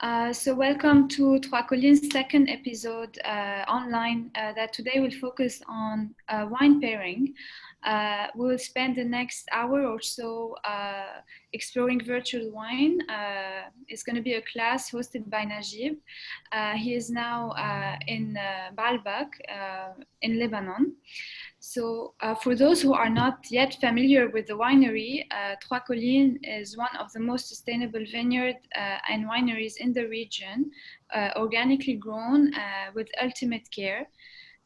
So welcome to Trois Collines' second episode online that today will focus on wine pairing. We will spend the next hour or so exploring virtual wine. It's going to be a class hosted by Najib. He is now in Baalbek in Lebanon. So for those who are not yet familiar with the winery, Trois Collines is one of the most sustainable vineyard and wineries in the region, organically grown with ultimate care.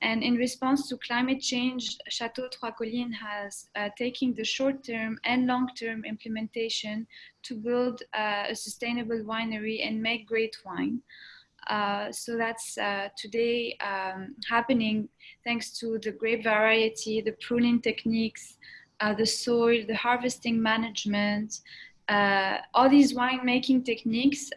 And in response to climate change, Chateau Trois Collines has taken the short-term and long-term implementation to build a sustainable winery and make great wine. So that's today happening thanks to the grape variety, the pruning techniques, the soil, the harvesting management. All these winemaking techniques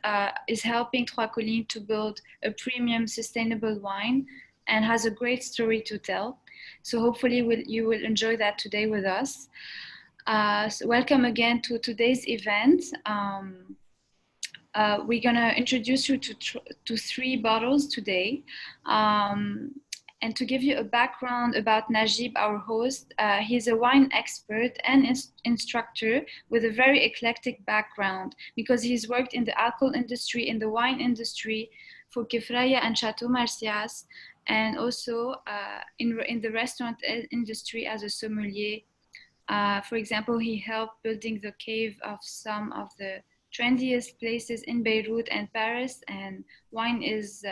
is helping Trois Collines to build a premium sustainable wine and has a great story to tell. So hopefully you will enjoy that today with us. So welcome again to today's event. We're gonna introduce you to three bottles today. And to give you a background about Najib, our host, he's a wine expert and instructor with a very eclectic background because he's worked in the alcohol industry, in the wine industry for Kefraya and Chateau Marcias, and also in the restaurant industry as a sommelier. For example, he helped building the cave of some of the trendiest places in Beirut and Paris, and wine is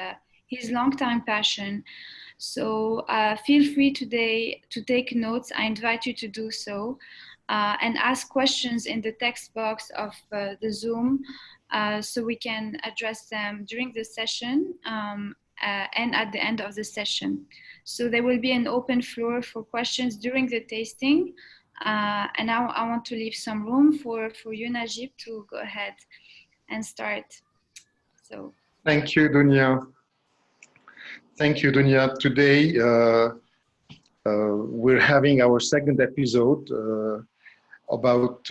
his longtime passion. So feel free today to take notes. I invite you to do so and ask questions in the text box of the Zoom so we can address them during the session and at the end of the session. So there will be an open floor for questions during the tasting. And now I want to leave some room for you, Najib, to go ahead and start. So. Thank you, Dunya. Thank you, Dunya. Today, we're having our second episode about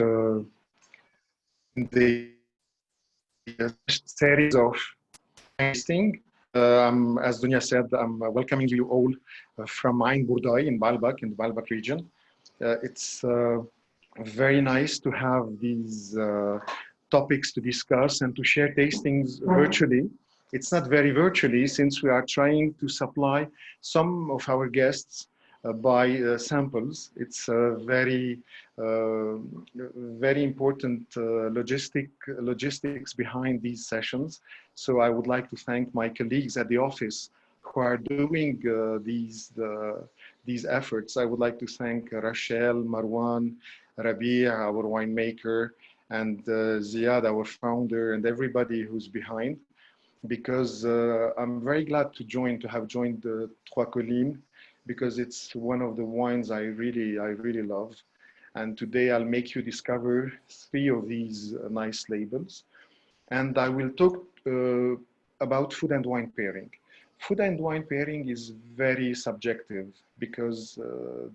the series of tasting. As Dunya said, I'm welcoming you all from Ain Bourdai in Baalbek, in the Baalbek region. It's very nice to have these topics to discuss and to share tastings virtually. It's not very virtually since we are trying to supply some of our guests by samples. It's a very important logistics behind these sessions. So I would like to thank my colleagues at the office who are doing these efforts. I would like to thank Rachel, Marwan, Rabi, our winemaker, and Ziad, our founder, and everybody who's behind, because I'm very glad to have joined Trois Collines, because it's one of the wines I really love. And today I'll make you discover three of these nice labels. And I will talk about food and wine pairing. Food and wine pairing is very subjective because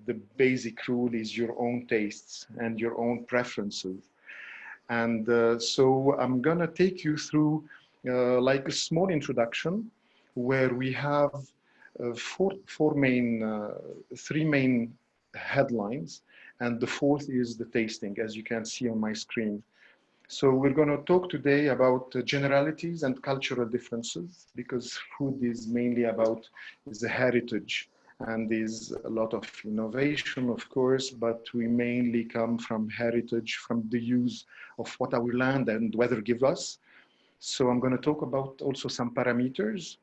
the basic rule is your own tastes and your own preferences. And so I'm gonna take you through like a small introduction where we have three main headlines, and the fourth is the tasting, as you can see on my screen. So we're going to talk today about generalities and cultural differences, because food is mainly about the heritage and is a lot of innovation, of course, but we mainly come from heritage, from the use of what our land and weather give us. So I'm going to talk about also some parameters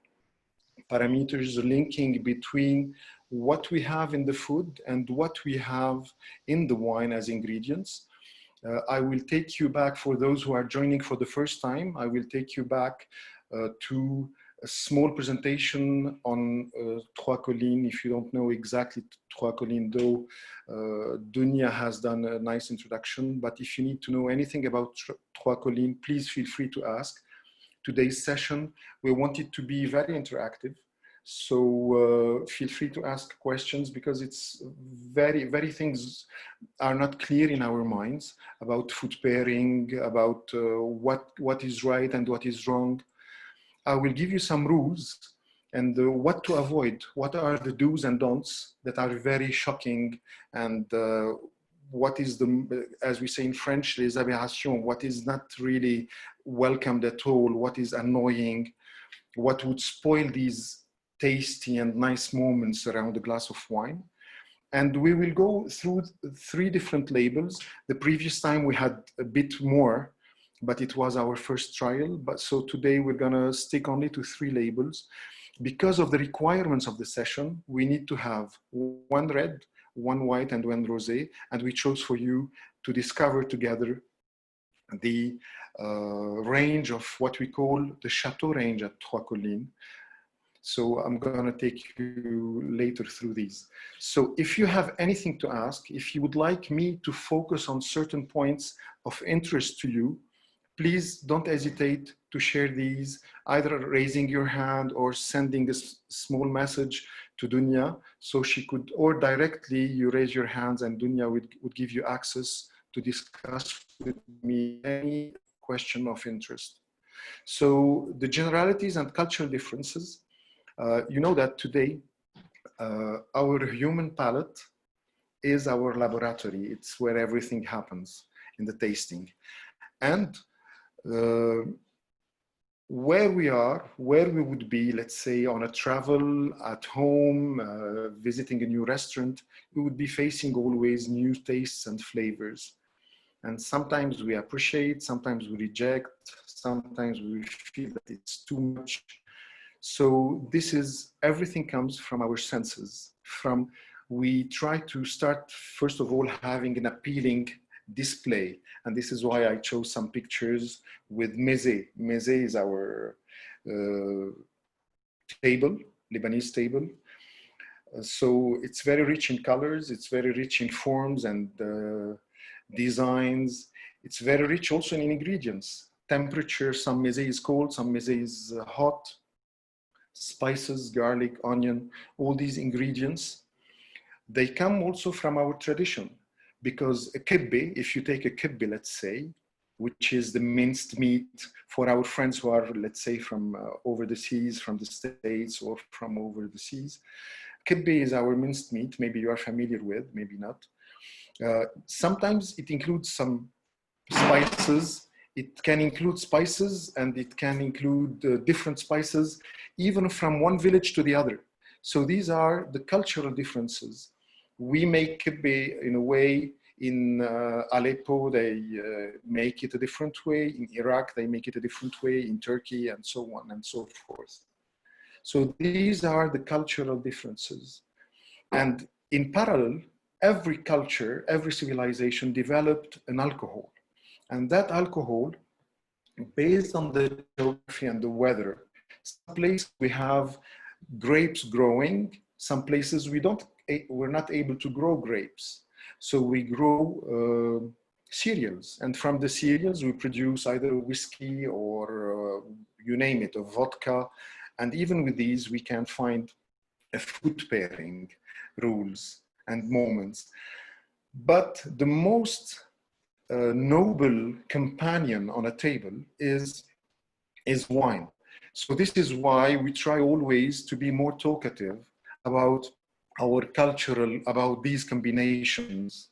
linking between what we have in the food and what we have in the wine as ingredients. I will take you back, for those who are joining for the first time, I will take you back to a small presentation on Trois Collines. If you don't know exactly Trois Collines, though, Dunya has done a nice introduction. But if you need to know anything about Trois Collines, please feel free to ask. Today's session, we want it to be very interactive. So feel free to ask questions, because it's very things are not clear in our minds about food pairing, about what is right and what is wrong. I will give you some rules and what to avoid. What are the do's and don'ts that are very shocking, and what is the, as we say in French, les aberrations, what is not really welcomed at all, what is annoying, what would spoil these tasty and nice moments around a glass of wine. And we will go through 3 different labels. The previous time we had a bit more, but it was our first trial. But so today we're gonna stick only to 3 labels. Because of the requirements of the session, we need to have 1 red, 1 white, and 1 rosé. And we chose for you to discover together the range of what we call the Chateau range at Trois Collines. So I'm gonna take you later through these. So if you have anything to ask, if you would like me to focus on certain points of interest to you, please don't hesitate to share these, either raising your hand or sending a small message to Dunya, so she could, or directly you raise your hands and Dunya would give you access to discuss with me any question of interest. So the generalities and cultural differences, you know that today our human palate is our laboratory. It's where everything happens in the tasting. And where we are, where we would be, let's say on a travel, at home, visiting a new restaurant, we would be facing always new tastes and flavors. And sometimes we appreciate, sometimes we reject, sometimes we feel that it's too much. So this is, everything comes from our senses. We try to start, first of all, having an appealing display. And this is why I chose some pictures with mezé. Mezé is our table, Lebanese table. So it's very rich in colors, it's very rich in forms and designs. It's very rich also in ingredients. Temperature, some mezé is cold, some mezé is hot. Spices, garlic, onion, all these ingredients, they come also from our tradition. Because a kibbeh, if you take a kibbeh, let's say, which is the minced meat for our friends who are, let's say, from over the seas, from the States or from over the seas, kibbeh is our minced meat. Maybe you are familiar with, maybe not. Sometimes it includes some spices. It can include spices and it can include different spices, even from one village to the other. So these are the cultural differences. We make kibbeh in a way. In Aleppo, they make it a different way. In Iraq, they make it a different way. In Turkey, and so on and so forth. So these are the cultural differences. And in parallel, every culture, every civilization developed an alcohol. And that alcohol, based on the geography and the weather, some places we have grapes growing, some places we're not able to grow grapes. So we grow cereals, and from the cereals we produce either whiskey or you name it, a vodka. And even with these, we can find a food pairing rules and moments. But the most noble companion on a table is wine. So this is why we try always to be more talkative about our cultural, about these combinations.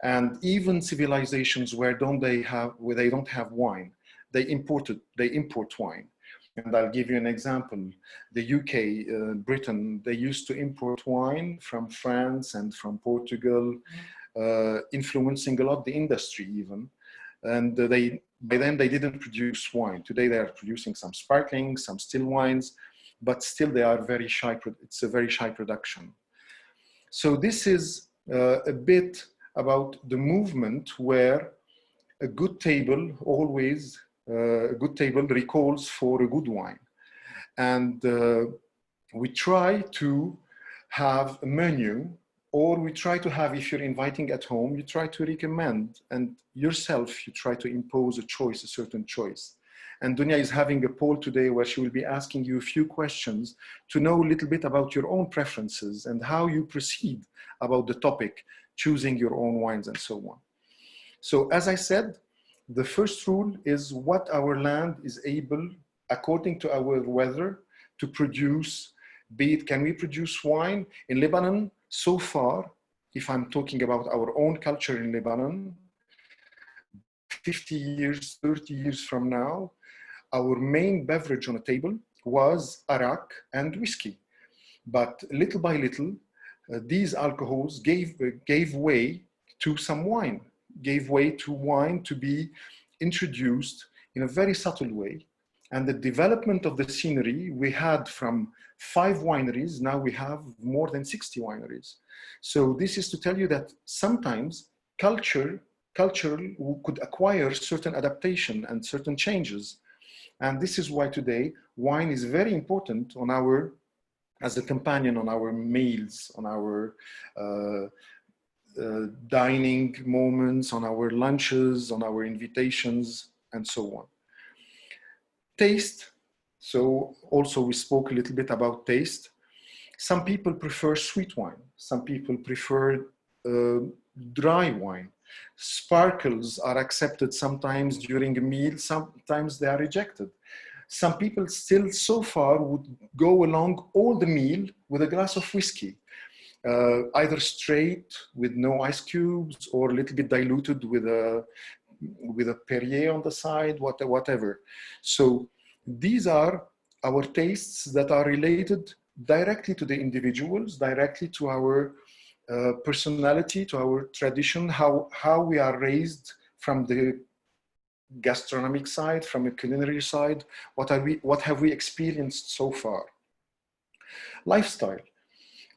And even civilizations where they don't have wine, they import wine. And I'll give you an example. The UK, Britain, they used to import wine from France and from Portugal, influencing a lot the industry even. And by then they didn't produce wine. Today they are producing some sparkling, some still wines, but still they are very shy. It's a very shy production. So this is a bit about the movement where a good table always, a good table recalls for a good wine. And we try to have a menu, or we try to have, if you're inviting at home, you try to recommend, and yourself, you try to impose a choice, a certain choice. And Dunya is having a poll today where she will be asking you a few questions to know a little bit about your own preferences and how you proceed about the topic, choosing your own wines and so on. So as I said, the first rule is what our land is able according to our weather to produce, be it, can we produce wine? In Lebanon, so far, if I'm talking about our own culture in Lebanon, 50 years, 30 years from now, our main beverage on the table was arak and whiskey. But little by little, these alcohols gave way to some wine, gave way to wine to be introduced in a very subtle way. And the development of the scenery, we had from 5 wineries, now we have more than 60 wineries. So this is to tell you that sometimes culture could acquire certain adaptation and certain changes. And this is why today wine is very important on our, as a companion on our meals, on our dining moments, on our lunches, on our invitations, and so on. Taste. So also we spoke a little bit about taste. Some people prefer sweet wine. Some people prefer dry wine. Sparkles are accepted sometimes during a meal, sometimes they are rejected. Some people still so far would go along all the meal with a glass of whiskey, either straight with no ice cubes or a little bit diluted with a Perrier on the side, whatever. So these are our tastes that are related directly to the individuals, directly to our personality, to our tradition, how we are raised from the gastronomic side, from a culinary side, what have we experienced so far. Lifestyle,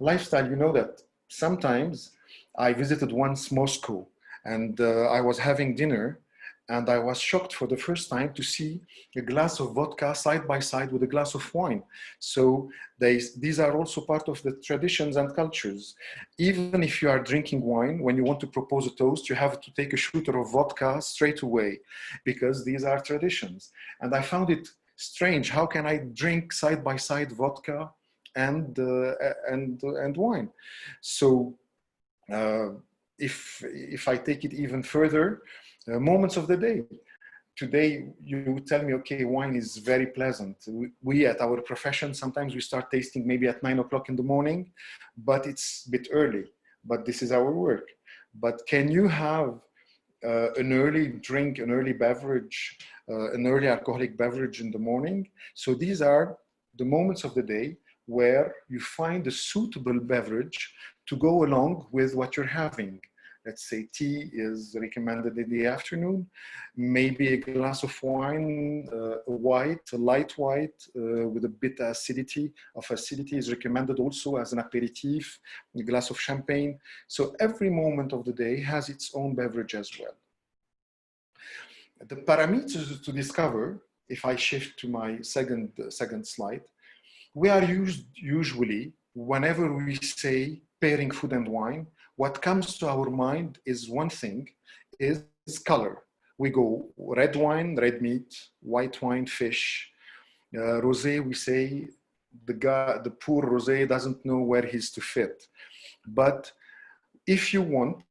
you know that sometimes I visited once Moscow and I was having dinner and I was shocked for the first time to see a glass of vodka side by side with a glass of wine. So these are also part of the traditions and cultures. Even if you are drinking wine, when you want to propose a toast, you have to take a shooter of vodka straight away because these are traditions. And I found it strange. How can I drink side by side vodka and wine? So if I take it even further, moments of the day. Today, you tell me, okay, wine is very pleasant. We at our profession, sometimes we start tasting maybe at 9 o'clock in the morning, but it's a bit early, but this is our work. But can you have an early drink, an early beverage, an early alcoholic beverage in the morning? So these are the moments of the day where you find a suitable beverage to go along with what you're having. Let's say tea is recommended in the afternoon, maybe a glass of wine, a light white with a bit of acidity is recommended also as an aperitif, a glass of champagne. So every moment of the day has its own beverage as well. The parameters to discover, if I shift to my second slide, we are used usually whenever we say pairing food and wine, what comes to our mind is one thing, is color. We go red wine, red meat, white wine, fish. Rosé, we say the poor rosé doesn't know where he's to fit. But if you want,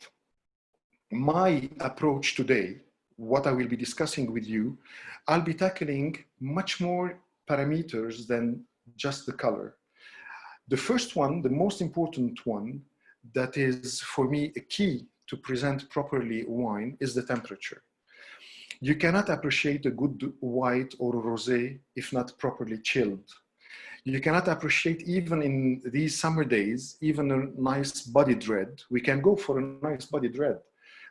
my approach today, what I will be discussing with you, I'll be tackling much more parameters than just the color. The first one, the most important one, that is for me a key to present properly wine is the temperature. You cannot appreciate a good white or rosé if not properly chilled. You cannot appreciate, even in these summer days, even a nice bodied red. We can go for a nice bodied red.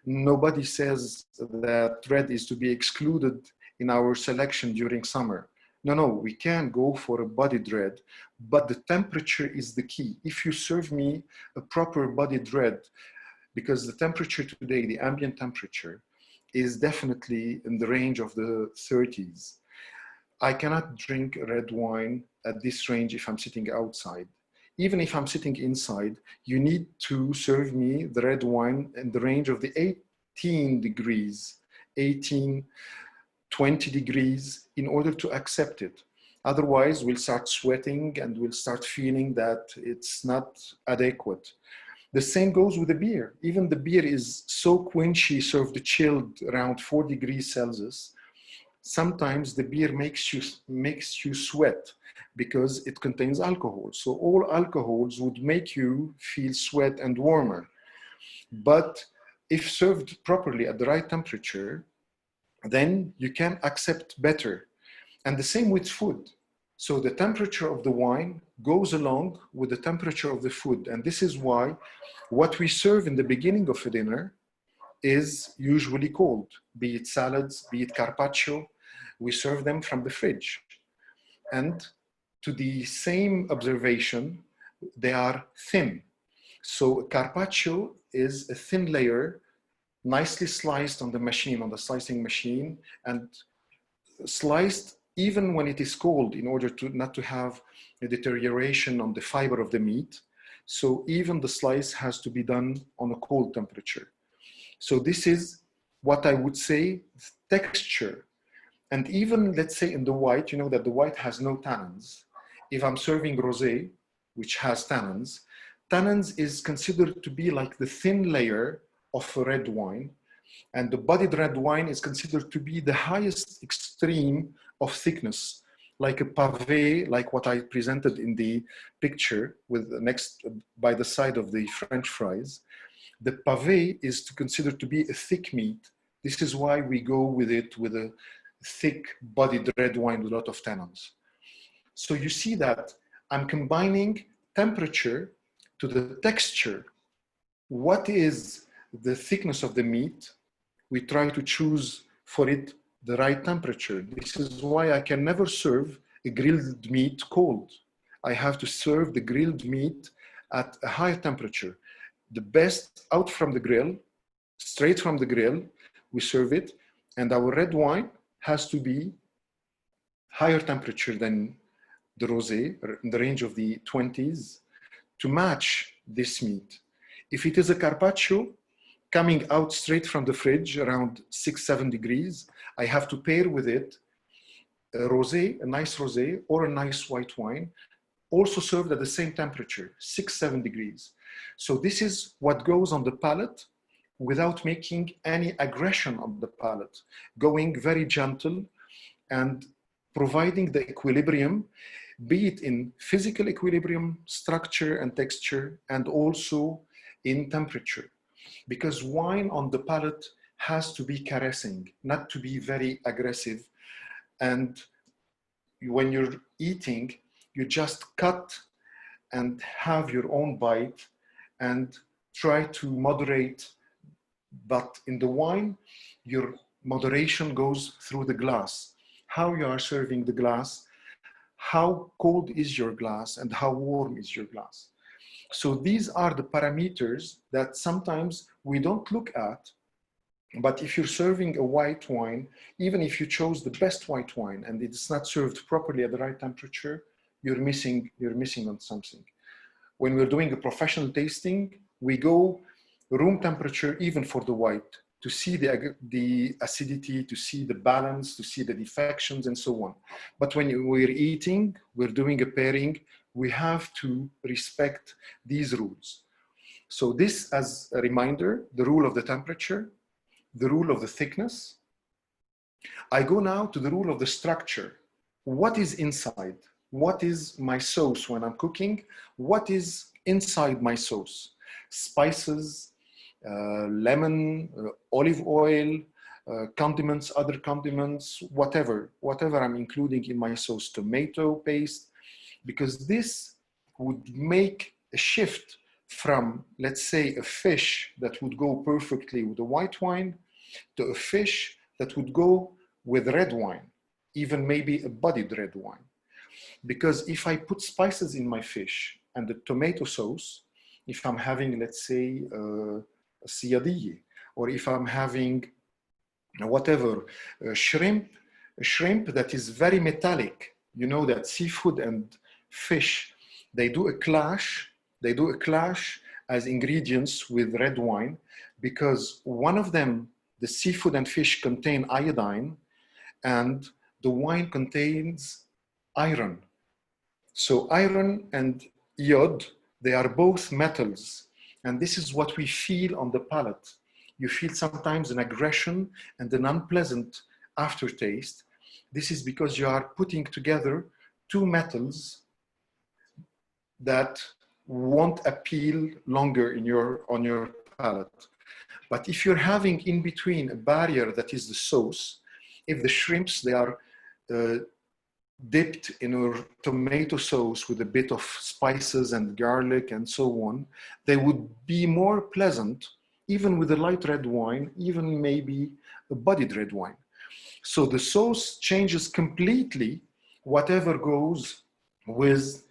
Nobody says that red is to be excluded in our selection during summer. No, we can go for a bodied red, but the temperature is the key. If you serve me a proper bodied red, because the temperature today, the ambient temperature, is definitely in the range of the 30s. I cannot drink red wine at this range if I'm sitting outside. Even if I'm sitting inside, you need to serve me the red wine in the range of the 18 degrees, 20 degrees in order to accept it. Otherwise, we'll start sweating and we'll start feeling that it's not adequate. The same goes with the beer. Even the beer is so quenchy, served chilled around 4 degrees Celsius. sometimes the beer makes you sweat because it contains alcohol. So all alcohols would make you feel sweat and warmer. But if served properly at the right temperature, then you can accept better. And the same with food. So the temperature of the wine goes along with the temperature of the food. And this is why what we serve in the beginning of a dinner is usually cold, be it salads, be it carpaccio. We serve them from the fridge. And to the same observation, they are thin. So carpaccio is a thin layer, nicely sliced on the machine, on the slicing machine, and sliced even when it is cold in order to not to have a deterioration on the fiber of the meat. So even the slice has to be done on a cold temperature. So this is what I would say texture. And even let's say in the white, you know that the white has no tannins. If I'm serving rosé, which has tannins, tannins is considered to be like the thin layer of a red wine. And the bodied red wine is considered to be the highest extreme of thickness, like a pavé, like what I presented in the picture with the next by the side of the French fries. The pavé is considered to be a thick meat. This is why we go with it with a thick bodied red wine with a lot of tannins. So you see that I'm combining temperature to the texture. What is the thickness of the meat? We try to choose for it the right temperature. This is why I can never serve a grilled meat cold. I have to serve the grilled meat at a high temperature. The best out from the grill, straight from the grill, we serve it. And our red wine has to be higher temperature than the rosé, in the range of the 20s, to match this meat. If it is a carpaccio, coming out straight from the fridge around 6-7 degrees, I have to pair with it a rosé, a nice rosé, or a nice white wine, also served at the same temperature, 6-7 degrees. So this is what goes on the palate without making any aggression on the palate, going very gentle and providing the equilibrium, be it in physical equilibrium, structure and texture, and also in temperature. Because wine on the palate has to be caressing, not to be very aggressive. And when you're eating, you just cut and have your own bite and try to moderate. But in the wine, your moderation goes through the glass. How you are serving the glass, how cold is your glass, and how warm is your glass. So these are the parameters that sometimes we don't look at. But if you're serving a white wine, even if you chose the best white wine and it's not served properly at the right temperature, you're missing on something. When we're doing a professional tasting, we go room temperature even for the white to see the acidity, to see the balance, to see the defections and so on. But when we're eating, we're doing a pairing, we have to respect these rules. So this as a reminder, the rule of the temperature, the rule of the thickness. I go now to the rule of the structure. What is inside? What is my sauce when I'm cooking? What is inside my sauce? Spices, lemon, olive oil, condiments, other condiments, whatever I'm including in my sauce, tomato paste, because this would make a shift from, let's say, a fish that would go perfectly with a white wine to a fish that would go with red wine, even maybe a bodied red wine. Because if I put spices in my fish and the tomato sauce, if I'm having, let's say, a siyadiyye, or if I'm having whatever, a shrimp that is very metallic, you know that seafood and fish, they do a clash as ingredients with red wine, because one of them, the seafood and fish, contain iodine and the wine contains iron. So iron and iod, they are both metals. And this is what we feel on the palate. You feel sometimes an aggression and an unpleasant aftertaste. This is because you are putting together two metals that won't appeal longer on your palate. But if you're having in between a barrier that is the sauce, if the shrimps, they are dipped in a tomato sauce with a bit of spices and garlic and so on, they would be more pleasant, even with a light red wine, even maybe a bodied red wine. So the sauce changes completely whatever goes with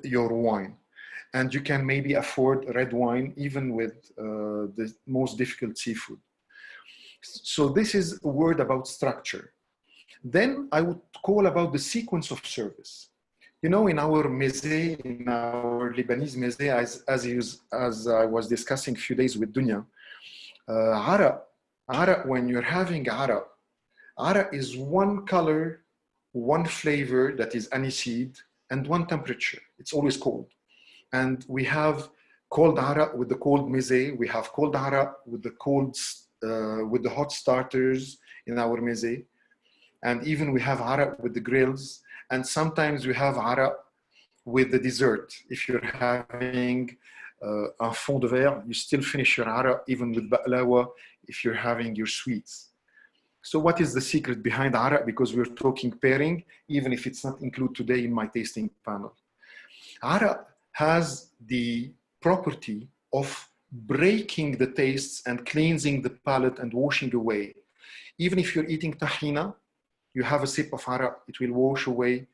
your wine. And you can maybe afford red wine even with the most difficult seafood. So this is a word about structure. Then I would call about the sequence of service. You know, in our meze, in our Lebanese meze, as I was discussing a few days with Dunya, Ara, when you're having Ara is one color, one flavor that is aniseed, and one temperature. It's always cold. And we have cold Ara with the cold meze. We have cold Ara with the hot starters in our meze. And even we have Ara with the grills. And sometimes we have Ara with the dessert. If you're having un fond de verre, you still finish your Ara even with baklawa if you're having your sweets. So what is the secret behind Ara? Because we're talking pairing, even if it's not included today in my tasting panel. Ara has the property of breaking the tastes and cleansing the palate and washing away. Even if you're eating tahina, you have a sip of Ara, it will wash away.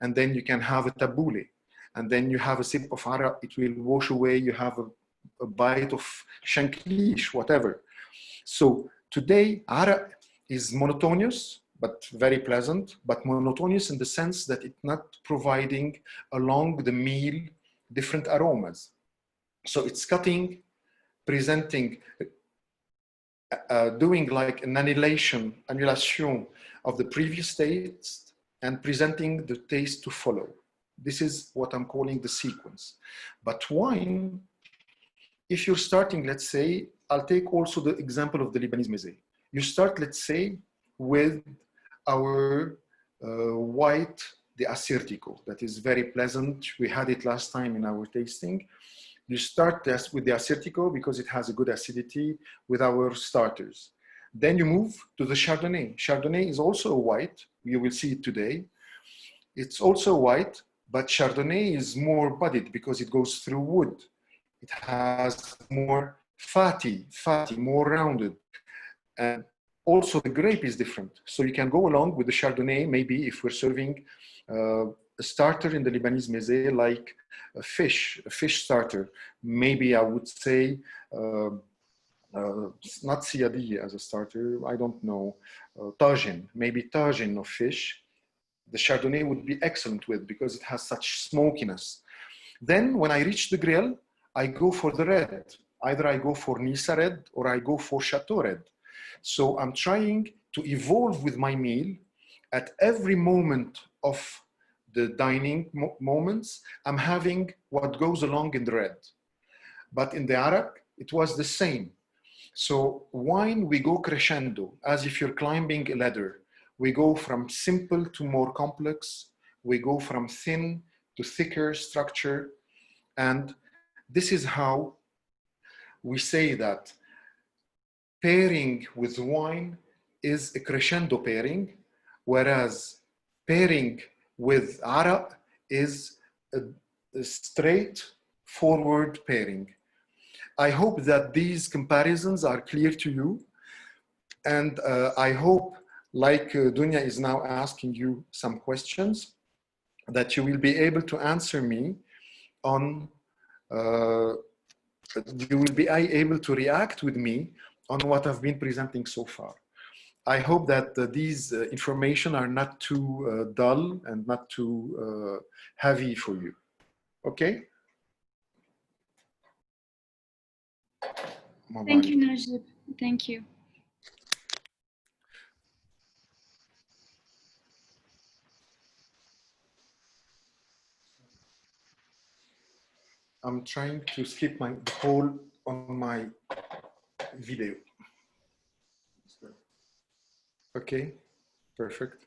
And then you can have a tabbouleh. And then you have a sip of Ara, it will wash away. You have a bite of shanklish, whatever. So today, Ara is monotonous, but very pleasant, but monotonous in the sense that it's not providing along the meal different aromas. So it's cutting, presenting, doing like an annihilation of the previous taste and presenting the taste to follow. This is what I'm calling the sequence. But wine, if you're starting, let's say, I'll take also the example of the Lebanese meze. You start, let's say, with our white, the Assyrtiko, that is very pleasant. We had it last time in our tasting. You start with the Assyrtiko because it has a good acidity with our starters. Then you move to the Chardonnay. Chardonnay is also white. You will see it today. It's also white, but Chardonnay is more bodied because it goes through wood. It has more fatty, more rounded. And also the grape is different. So you can go along with the Chardonnay, maybe if we're serving a starter in the Lebanese meze, like a fish starter. Maybe I would say, not siyadi as a starter, I don't know, tagine, maybe tagine of fish. The Chardonnay would be excellent with because it has such smokiness. Then when I reach the grill, I go for the red. Either I go for Nisa red or I go for Chateau red. So I'm trying to evolve with my meal at every moment of the dining moments. I'm having what goes along in the red. But in the Arak, it was the same. So wine, we go crescendo, as if you're climbing a ladder. We go from simple to more complex. We go from thin to thicker structure. And this is how we say that pairing with wine is a crescendo pairing, whereas pairing with Arab is a straightforward pairing. I hope that these comparisons are clear to you. And I hope, like Dunya is now asking you some questions, that you will be able to answer me on, you will be able to react with me on what I've been presenting so far. I hope that these information are not too dull and not too heavy for you. Okay? Thank you, Najib. Thank you. I'm trying to skip the whole on my video. Okay, perfect.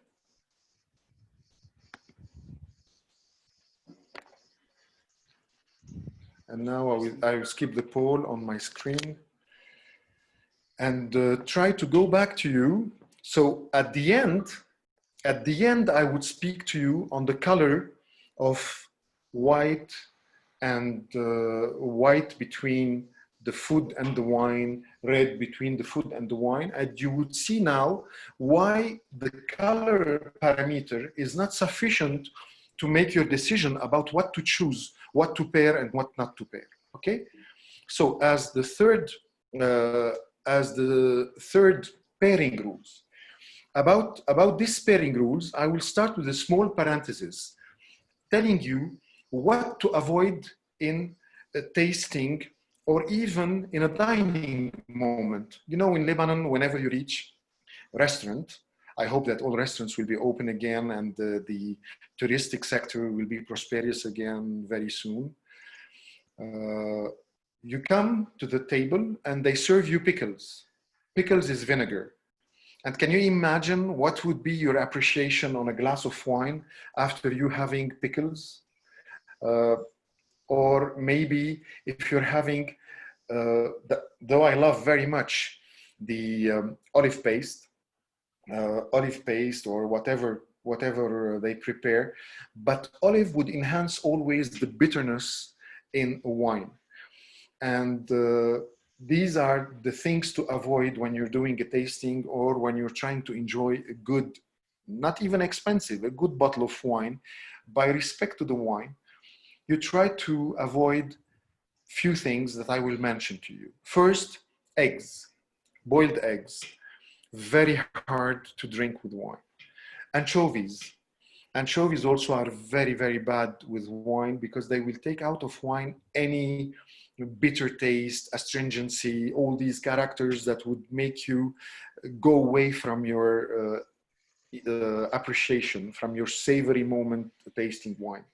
And now I will skip the poll on my screen and try to go back to you. So at the end, I would speak to you on the color of white and white between the food and the wine, red between the food and the wine. And you would see now why the color parameter is not sufficient to make your decision about what to choose, what to pair and what not to pair, okay? So as the third pairing rules, about these pairing rules, I will start with a small parenthesis telling you what to avoid in a tasting or even in a dining moment. You know, in Lebanon, whenever you reach a restaurant, I hope that all restaurants will be open again and the touristic sector will be prosperous again very soon. You come to the table and they serve you pickles. Pickles is vinegar. And can you imagine what would be your appreciation on a glass of wine after you having pickles? Or maybe if you're having, though I love very much the olive paste or whatever they prepare, but olive would enhance always the bitterness in wine. And these are the things to avoid when you're doing a tasting or when you're trying to enjoy a good, not even expensive, a good bottle of wine. By respect to the wine, you try to avoid few things that I will mention to you. First, eggs, boiled eggs, very hard to drink with wine. Anchovies. Anchovies also are very, very bad with wine because they will take out of wine any bitter taste, astringency, all these characters that would make you go away from your appreciation, from your savory moment tasting wine.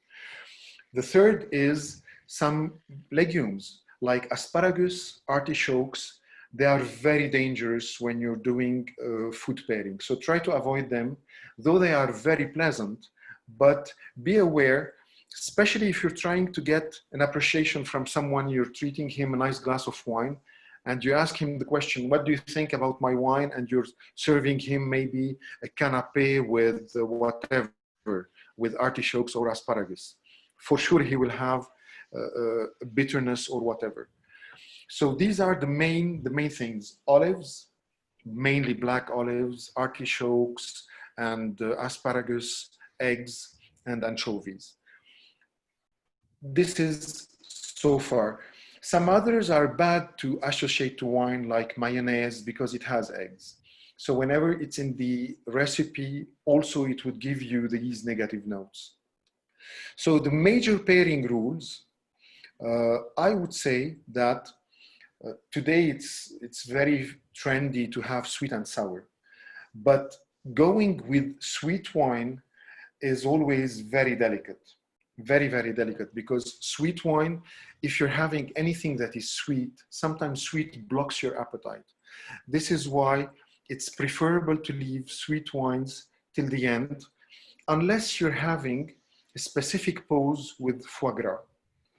The third is some legumes like asparagus, artichokes. They are very dangerous when you're doing food pairing. So try to avoid them, though they are very pleasant, but be aware, especially if you're trying to get an appreciation from someone, you're treating him a nice glass of wine, and you ask him the question, what do you think about my wine? And you're serving him maybe a canapé with whatever, with artichokes or asparagus. For sure, he will have bitterness or whatever. So these are the main things: olives, mainly black olives, artichokes, and asparagus, eggs, and anchovies. This is so far. Some others are bad to associate to wine, like mayonnaise, because it has eggs. So whenever it's in the recipe, also it would give you these negative notes. So the major pairing rules, I would say that today it's very trendy to have sweet and sour, but going with sweet wine is always very delicate, very, very delicate, because sweet wine, if you're having anything that is sweet, sometimes sweet blocks your appetite. This is why it's preferable to leave sweet wines till the end, unless you're having a specific pose with foie gras.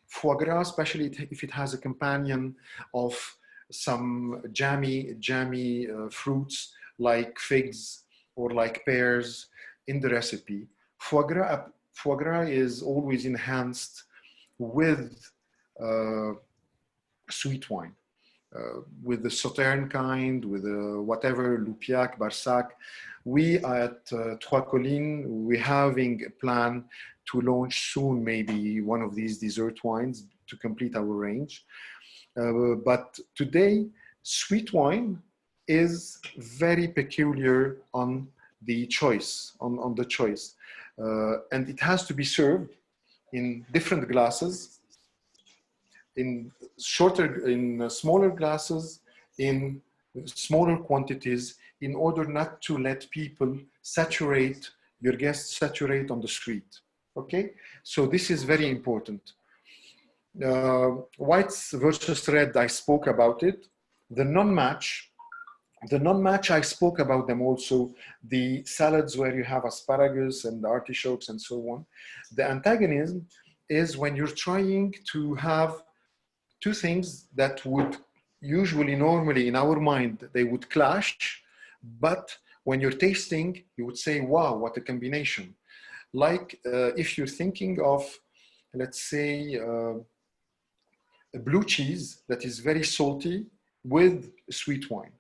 Foie gras, especially if it has a companion of some jammy fruits like figs or like pears in the recipe. Foie gras is always enhanced with sweet wine, with the Sauterne kind, with whatever, Loupiac, Barsac. We at Trois Collines, we're having a plan to launch soon maybe one of these dessert wines to complete our range. But today, sweet wine is very peculiar on the choice, on the choice. And it has to be served in different glasses, in smaller glasses, in smaller quantities, in order not to let people saturate, your guests saturate on the street. Okay, so this is very important. Whites versus red, I spoke about it. The non-match, I spoke about them also. The salads where you have asparagus and artichokes and so on. The antagonism is when you're trying to have two things that would usually, normally in our mind, they would clash, but when you're tasting, you would say, wow, what a combination. Like if you're thinking of, let's say, a blue cheese that is very salty with sweet wine.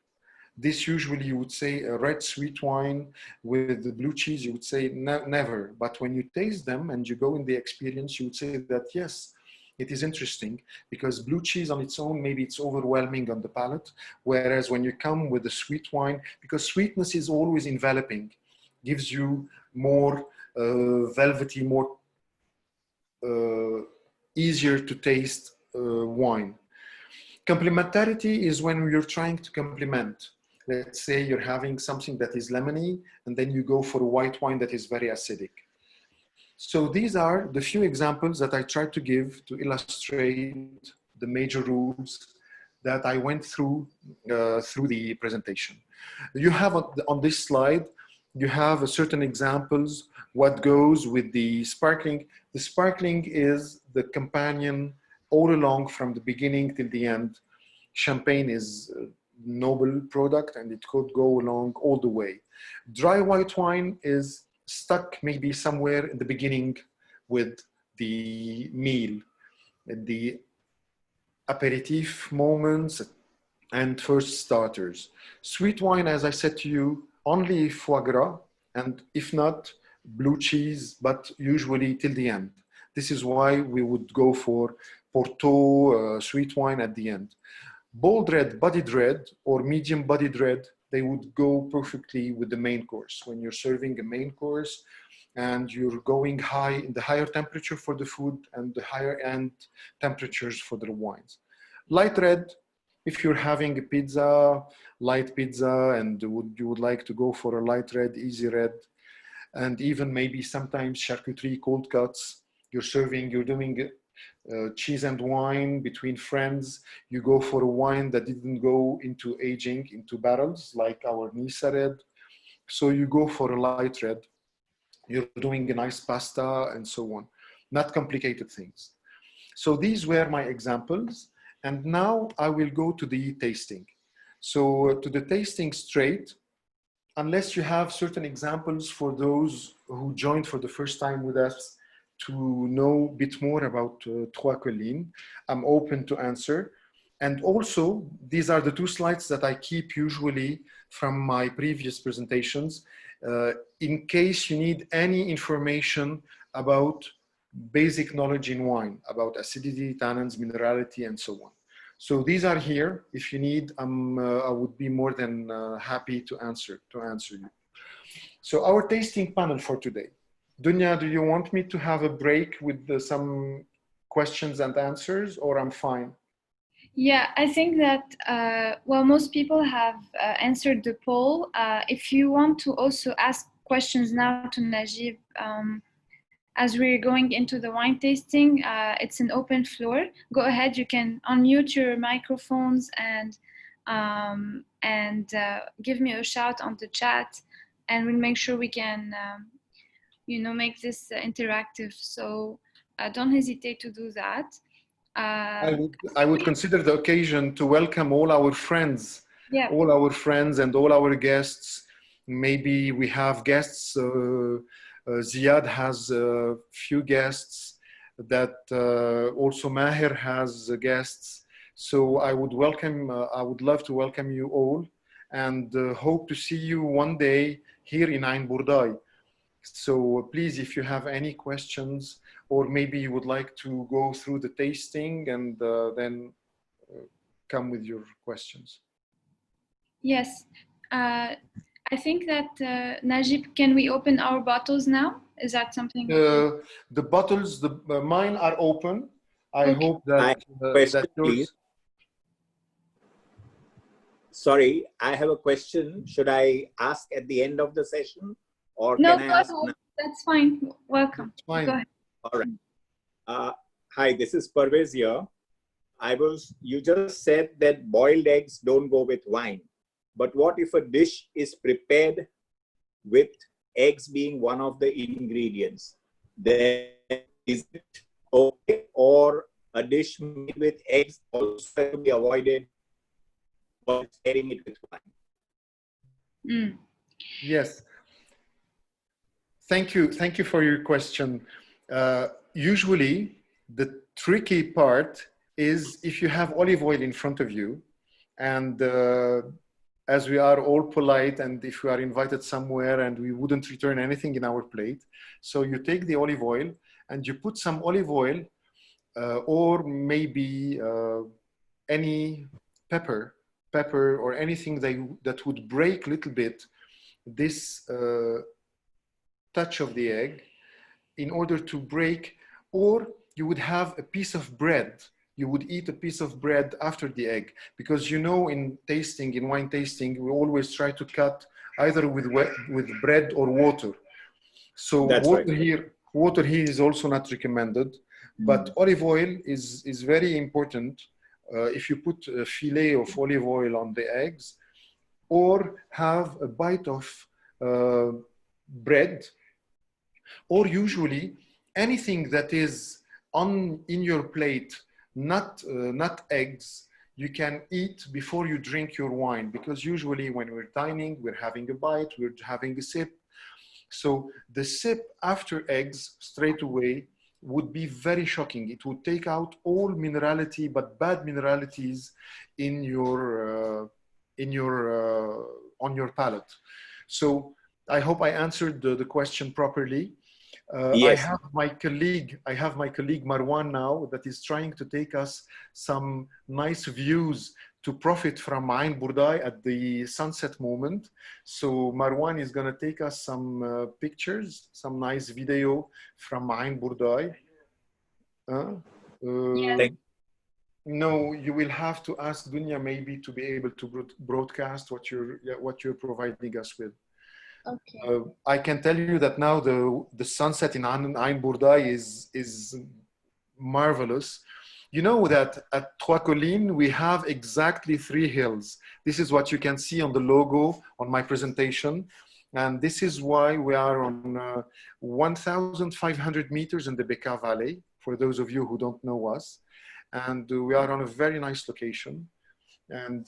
This usually you would say a red sweet wine with the blue cheese, you would say never. But when you taste them and you go in the experience, you would say that yes, it is interesting, because blue cheese on its own, maybe it's overwhelming on the palate. Whereas when you come with the sweet wine, because sweetness is always enveloping, gives you more velvety, more easier to taste wine. Complementarity is when you're trying to complement. Let's say you're having something that is lemony, and then you go for a white wine that is very acidic. So these are the few examples that I tried to give to illustrate the major rules that I went through through the presentation. You have on this slide, you have certain examples, what goes with the sparkling. The sparkling is the companion all along from the beginning till the end. Champagne is a noble product and it could go along all the way. Dry white wine is stuck maybe somewhere in the beginning with the meal, the aperitif moments and first starters. Sweet wine, as I said to you, only foie gras, and if not, blue cheese, but usually till the end. This is why we would go for Porto sweet wine at the end. Bold red, bodied red, or medium bodied red, they would go perfectly with the main course. When you're serving a main course and you're going high in the higher temperature for the food and the higher end temperatures for the wines. Light red, if you're having a pizza, light pizza, and you would like to go for a light red, easy red, and even maybe sometimes charcuterie, cold cuts, you're doing cheese and wine between friends, you go for a wine that didn't go into aging into barrels like our Nisa red. So you go for a light red, you're doing a nice pasta and so on, not complicated things. So these were my examples. And now I will go to the tasting. So to the tasting straight, unless you have certain examples for those who joined for the first time with us to know a bit more about Trois Collines, I'm open to answer. And also, these are the two slides that I keep usually from my previous presentations, in case you need any information about basic knowledge in wine, about acidity, tannins, minerality, and so on. So these are here. If you need, I would be more than happy to answer you. So our tasting panel for today. Dunya, do you want me to have a break with some questions and answers, or I'm fine? Yeah, I think that, well, most people have answered the poll. If you want to also ask questions now to Najib, as we're going into the wine tasting, it's an open floor. Go ahead, you can unmute your microphones and give me a shout on the chat, and we'll make sure we can, make this interactive. So don't hesitate to do that. I would consider the occasion to welcome all our friends, yeah. all our friends and all our guests. Maybe we have guests. Ziad has a few guests. That also Maher has guests. So I would love to welcome you all, and hope to see you one day here in Ain Burdai. So please, if you have any questions, or maybe you would like to go through the tasting and then come with your questions. Yes. I think that, Najib, can we open our bottles now? Is that something? The bottles, mine are open. I hope that, that yours... Sorry, I have a question. Should I ask at the end of the session, or no, can I ask now? That's fine. Welcome. That's fine. Go ahead. All right. Hi, this is Parvez here. You just said that boiled eggs don't go with wine. But what if a dish is prepared with eggs being one of the ingredients? Then is it okay, or a dish made with eggs also has to be avoided while pairing it with wine? Mm. Yes. Thank you. Thank you for your question. Usually, the tricky part is if you have olive oil in front of you, and as we are all polite, and if we are invited somewhere and we wouldn't return anything in our plate, so you take the olive oil and you put some olive oil or maybe any pepper or anything that would break a little bit this touch of the egg in order to break, or you would have a piece of bread. You would eat a piece of bread after the egg, because in wine tasting, we always try to cut either with bread or water. So That's water right. water here is also not recommended, but olive oil is very important. If you put a fillet of olive oil on the eggs, or have a bite of bread, or usually anything that is in your plate, not eggs, you can eat before you drink your wine, because usually when we're dining, we're having a bite, we're having a sip. So the sip after eggs straight away would be very shocking. It would take out all minerality, but bad mineralities in your on your palate. So I hope I answered the question properly. I Yes. have my colleague Marwan now that is trying to take us some nice views to profit from Ain Burdai at the sunset moment. So Marwan is going to take us some pictures, some nice video from Ain Burdai. Yes. No, you will have to ask Dunya maybe to be able to broadcast what you're providing us with. Okay. I can tell you that now the sunset in Ain Burdai is marvelous. You know that at Trois Collines we have exactly 3 hills. This is what you can see on the logo on my presentation, and this is why we are on 1,500 meters in the Bekaa Valley. For those of you who don't know us, and we are on a very nice location. And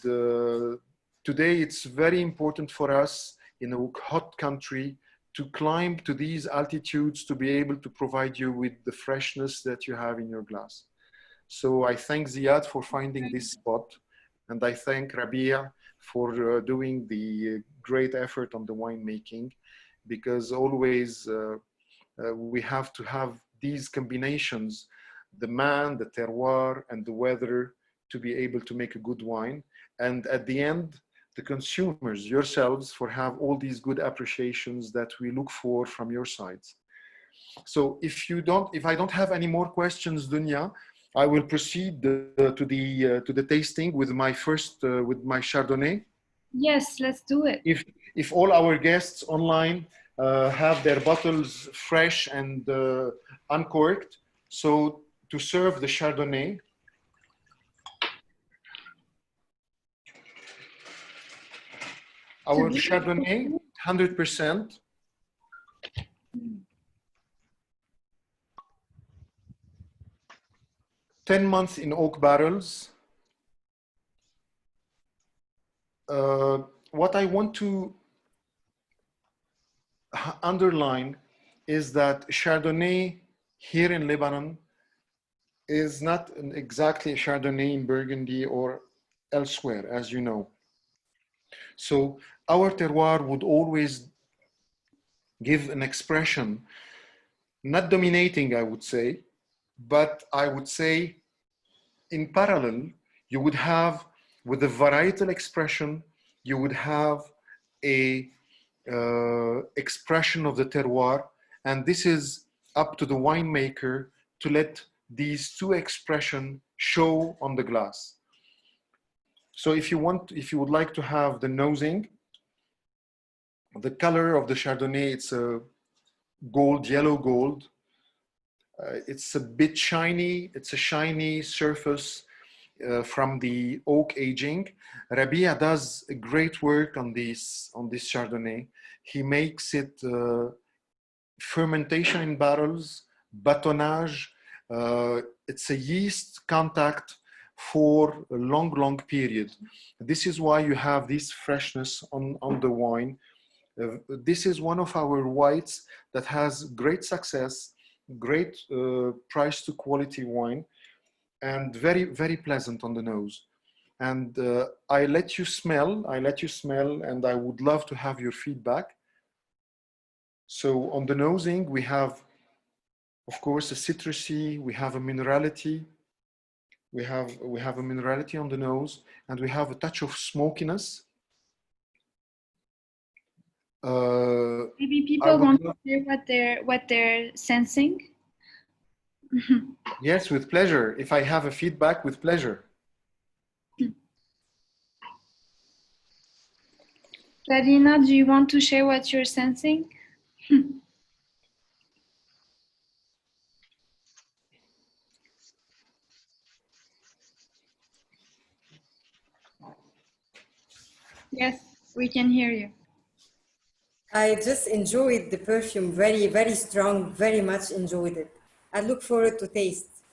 today it's very important for us in a hot country to climb to these altitudes to be able to provide you with the freshness that you have in your glass. So I thank Ziad for finding this spot, and I thank Rabia for doing the great effort on the winemaking, because always we have to have these combinations, the man, the terroir, and the weather, to be able to make a good wine. And at the end, the consumers, yourselves, for have all these good appreciations that we look for from your sides. So if I don't have any more questions, Dunya, I will proceed to the tasting with my Chardonnay. Yes, let's do it. If all our guests online have their bottles fresh and uncorked, so to serve the Chardonnay, our Chardonnay, 100%. 10 months in oak barrels. What I want to underline is that Chardonnay here in Lebanon is not exactly a Chardonnay in Burgundy or elsewhere, as you know. So our terroir would always give an expression, not dominating, I would say, but I would say in parallel, you would have, with the varietal expression, you would have a expression of the terroir, and this is up to the winemaker to let these 2 expressions show on the glass. So if you would like to have the nosing, the color of the Chardonnay, it's a yellow gold. It's a bit shiny. It's a shiny surface from the oak aging. Rabia does a great work on this Chardonnay. He makes it fermentation in barrels, batonnage, It's a yeast contact for a long period. This is why you have this freshness on the wine. This is one of our whites that has great success, great price to quality wine, and very pleasant on the nose. And I let you smell, and I would love to have your feedback. So on the nosing, we have, of course, a citrusy, we have a minerality, we have a minerality on the nose, and we have a touch of smokiness. Maybe people want to hear what they're sensing. Yes, with pleasure. If I have a feedback, with pleasure. Karina, do you want to share what you're sensing? Yes, we can hear you. I just enjoyed the perfume, very strong, very much enjoyed it. I look forward to taste.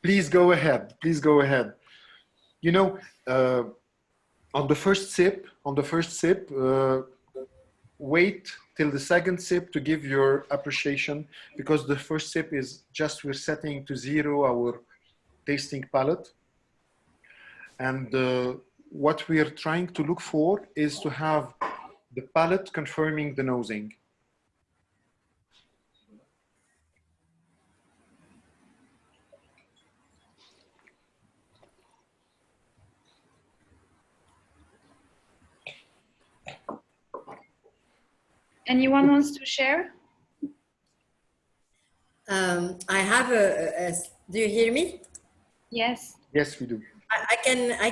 Please go ahead, You know, on the first sip, wait till the second sip to give your appreciation, because the first sip is just, we're setting to zero our tasting palate. And what we are trying to look for is to have the palate confirming the nosing. Anyone wants to share? I have do you hear me? Yes. Yes, we do. I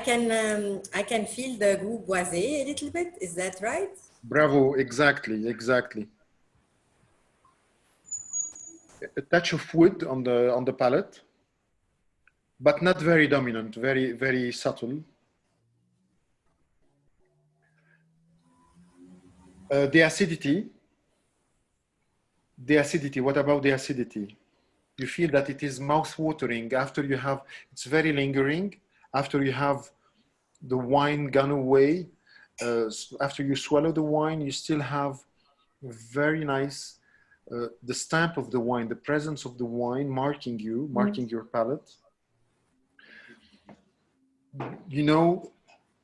can feel the goût boisé a little bit. Is that right? Bravo, exactly. A touch of wood on the palate, but not very dominant, very subtle. The acidity, what about the acidity? You feel that it is mouth-watering after you have, it's very lingering, after you have the wine gone away, after you swallow the wine, you still have very nice, the stamp of the wine, the presence of the wine marking your palate. You know,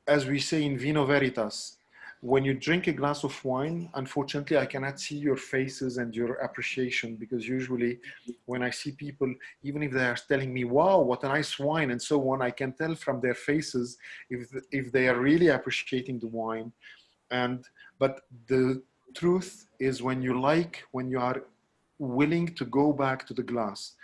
as we say in Vino Veritas, when you drink a glass of wine, unfortunately, I cannot see your faces and your appreciation, because usually when I see people, even if they are telling me, wow, what a nice wine, and so on, I can tell from their faces if they are really appreciating the wine. But the truth is, when you are willing to go back to the glass,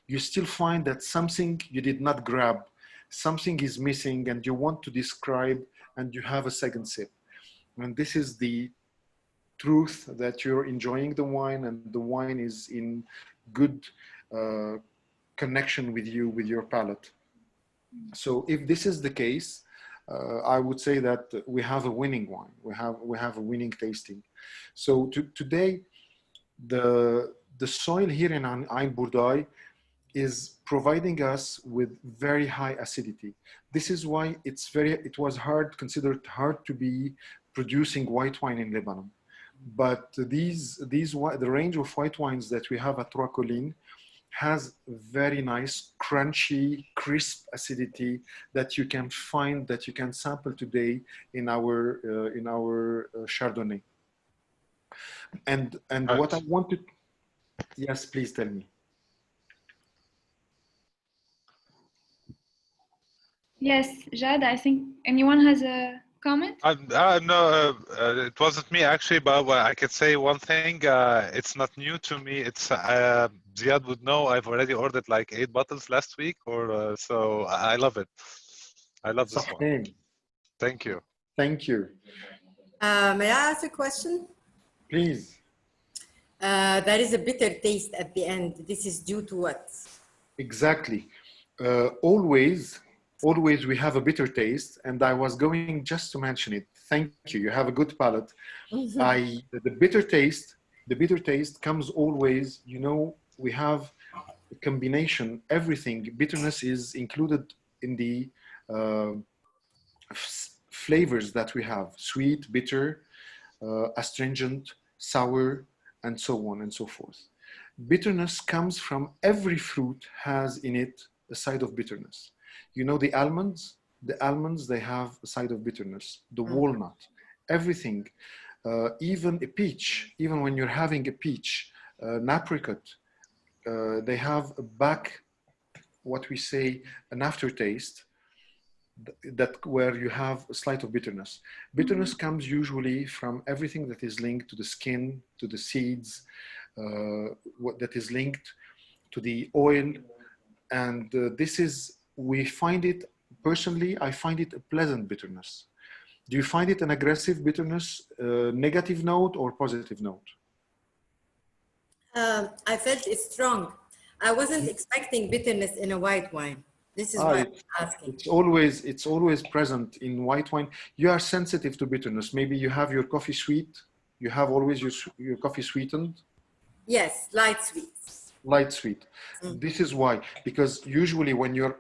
you still find that something you did not grab, something is missing, and you want to describe, and you have a second sip. And this is the truth, that you're enjoying the wine, and the wine is in good connection with you, with your palate. So if this is the case, I would say that we have a winning wine. We have a winning tasting. So today, the soil here in Ain Bourdai is providing us with very high acidity. This is why it was considered hard to be producing white wine in Lebanon. But the range of white wines that we have at Trois Collines has very nice, crunchy, crisp acidity that you can find, that you can sample today in our Chardonnay. And what I wanted, yes, please tell me. Yes, Jad, I think anyone has a comment? No, it wasn't me actually, but I could say one thing. It's not new to me. It's Ziad would know. I've already ordered like 8 bottles last week, so I love it. I love this one. Thank you. Thank you. May I ask a question? Please. There is a bitter taste at the end. This is due to what? Exactly. Always we have a bitter taste, and I was going just to mention it. Thank you. You have a good palate. The bitter taste comes always, you know, we have a combination, everything, bitterness is included in the flavors that we have: sweet, bitter, astringent, sour, and so on and so forth. Bitterness comes from every fruit has in it a side of bitterness. You know, the almonds, they have a side of bitterness, the walnut, everything, even a peach, even when you're having a peach, an apricot, they have a back, what we say, an aftertaste, that where you have a slight of bitterness. Bitterness comes usually from everything that is linked to the skin, to the seeds, that is linked to the oil. And this is, we find it, personally, I find it a pleasant bitterness. Do you find it an aggressive bitterness, negative note or positive note? I felt it's strong. I wasn't expecting bitterness in a white wine. This is why I'm asking. It's always present in white wine. You are sensitive to bitterness. Maybe you have your coffee sweet. You have always your coffee sweetened. Yes, light sweet. Light sweet. This is why, because usually when you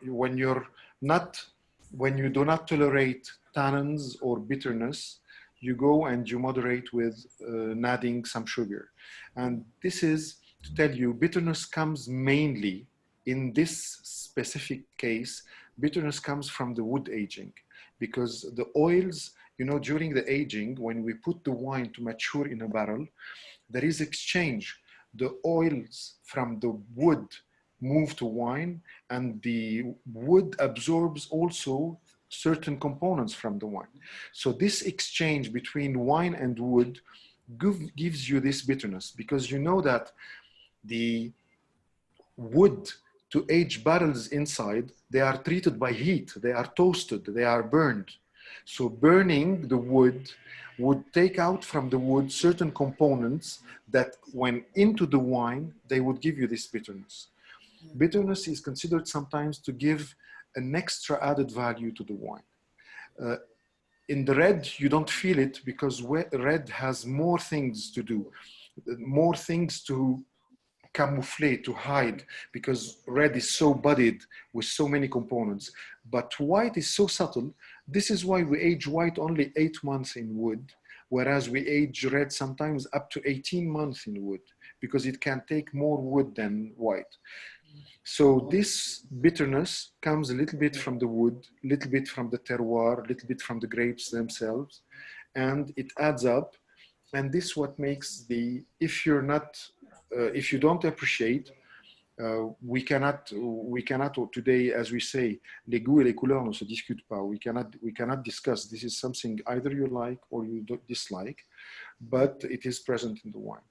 do not tolerate tannins or bitterness, you go and you moderate with adding some sugar. And this is to tell you, bitterness comes mainly, in this specific case, bitterness comes from the wood aging, because the oils, you know, during the aging, when we put the wine to mature in a barrel, there is exchange. The oils from the wood move to wine, and the wood absorbs also certain components from the wine. So this exchange between wine and wood gives you this bitterness, because you know that the wood to age barrels inside, they are treated by heat, they are toasted, they are burned. So burning the wood would take out from the wood certain components that when into the wine, they would give you this bitterness. Bitterness is considered sometimes to give an extra added value to the wine. In the red, you don't feel it because red has more things to do, more things to camouflage, to hide, because red is so bodied with so many components. But white is so subtle. This is why we age white only 8 months in wood, whereas we age red sometimes up to 18 months in wood, because it can take more wood than white. So this bitterness comes a little bit from the wood, a little bit from the terroir, a little bit from the grapes themselves, and it adds up. And this is what makes if you don't appreciate, we cannot today, as we say, les goûts et les couleurs ne se discutent pas. We cannot discuss. This is something either you like or you don't dislike, but it is present in the wine.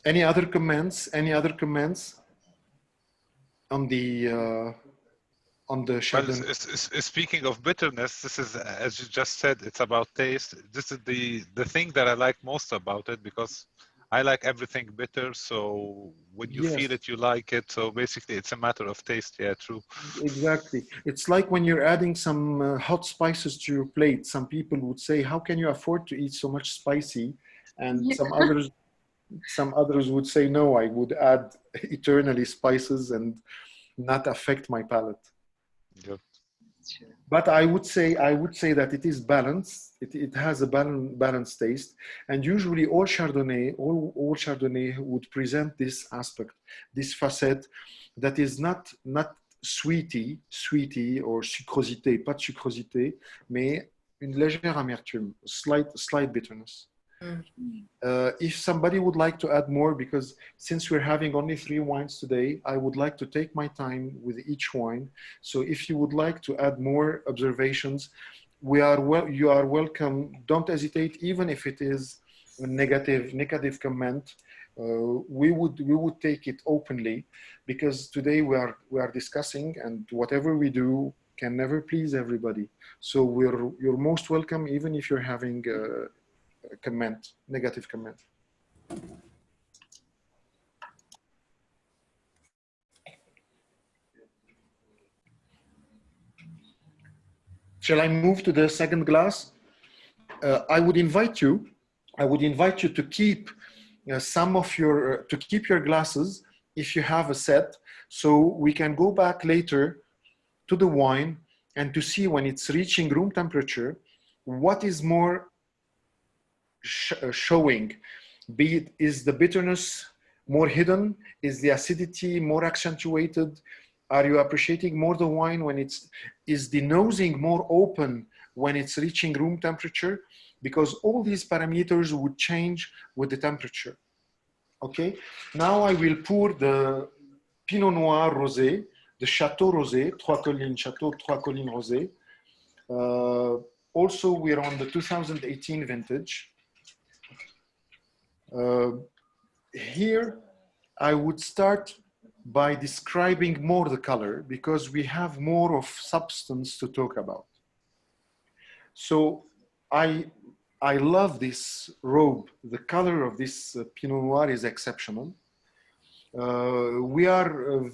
Any other comments? Any other comments on the Chardonnay? Well, speaking of bitterness, this is, as you just said, it's about taste. This is the thing that I like most about it, because I like everything bitter. So when you feel it, you like it. So basically, it's a matter of taste. Yeah, true. Exactly. It's like when you're adding some hot spices to your plate. Some people would say, "How can you afford to eat so much spicy?" And some others would say, "No, I would add eternally spices and not affect my palate." Yep. But I would say that it is balanced. It has a balanced taste, and usually all Chardonnay would present this aspect, this facet that is not sweety or sucrosité, pas de sucrosité, mais une légère amertume, slight bitterness. If somebody would like to add more, because since we're having only 3 wines today, I would like to take my time with each wine. So if you would like to add more observations, you are welcome. Don't hesitate, even if it is a negative comment. We would take it openly, because today we are discussing, and whatever we do can never please everybody. So you're most welcome, even if you're having negative comment. Shall I move to the second glass? I would invite you to keep some of your, to keep your glasses if you have a set, so we can go back later to the wine and to see when it's reaching room temperature, what is more showing, be it, is the bitterness more hidden, is the acidity more accentuated, are you appreciating more the wine when it's, is the nosing more open when it's reaching room temperature? Because all these parameters would change with the temperature. Okay, now I will pour the Pinot Noir Rosé, the Chateau Rosé, Trois Collines, Chateau Trois Collines Rosé. Also, we're on the 2018 vintage. Here, I would start by describing more the color because we have more of substance to talk about. So I love this robe. The color of this Pinot Noir is exceptional. We are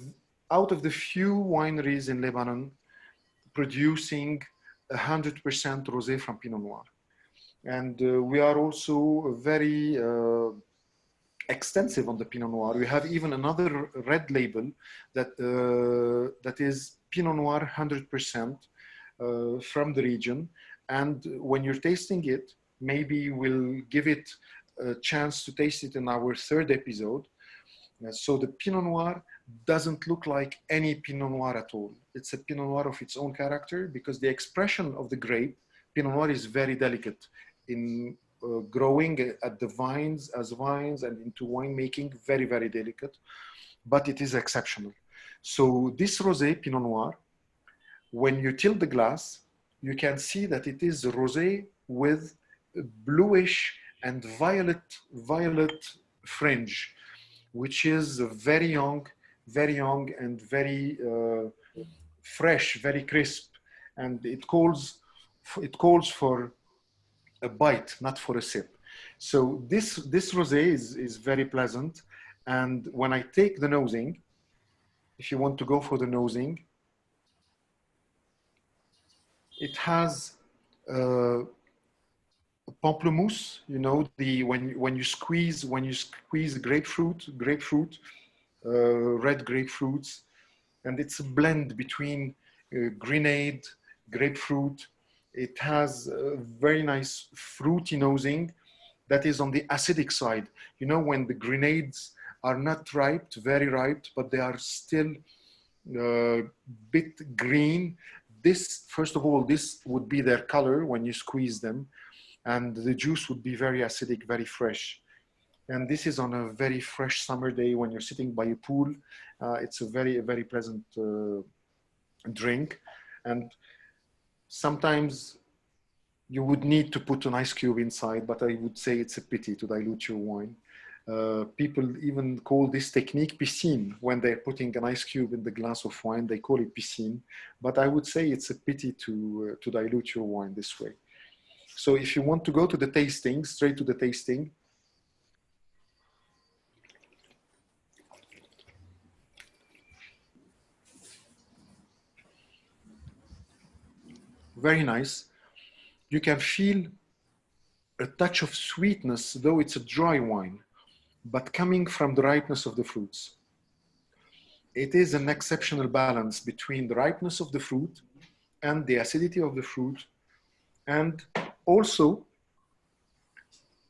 out of the few wineries in Lebanon producing 100% rosé from Pinot Noir. And we are also very extensive on the Pinot Noir. We have even another red label that, that is Pinot Noir 100% from the region. And when you're tasting it, maybe we'll give it a chance to taste it in our third episode. So the Pinot Noir doesn't look like any Pinot Noir at all. It's a Pinot Noir of its own character because the expression of the grape, Pinot Noir is very delicate in growing at the vines as vines and into winemaking, very, very delicate, but it is exceptional. So this Rosé Pinot Noir, when you tilt the glass, you can see that it is rosé with bluish and violet fringe, which is very young and very fresh, very crisp. And it calls for a bite, not for a sip. So this rosé is very pleasant. And when I take the nosing, if you want to go for the nosing, it has pamplemousse, you know, the when you squeeze grapefruit, red grapefruits, and it's a blend between grenade, grapefruit. It has a very nice fruity nosing that is on the acidic side. You know, when the grenades are not ripe, very ripe, but they are still bit green. This, first of all, this would be their color when you squeeze them, and the juice would be very acidic, very fresh. And this is on a very fresh summer day when you're sitting by a pool. It's a very pleasant drink. And sometimes you would need to put an ice cube inside, but I would say it's a pity to dilute your wine. People even call this technique piscine. When they're putting an ice cube in the glass of wine, they call it piscine. But I would say it's a pity to dilute your wine this way. So if you want to go to the tasting, straight to the tasting, very nice. You can feel a touch of sweetness, though it's a dry wine, but coming from the ripeness of the fruits. It is an exceptional balance between the ripeness of the fruit and the acidity of the fruit. And also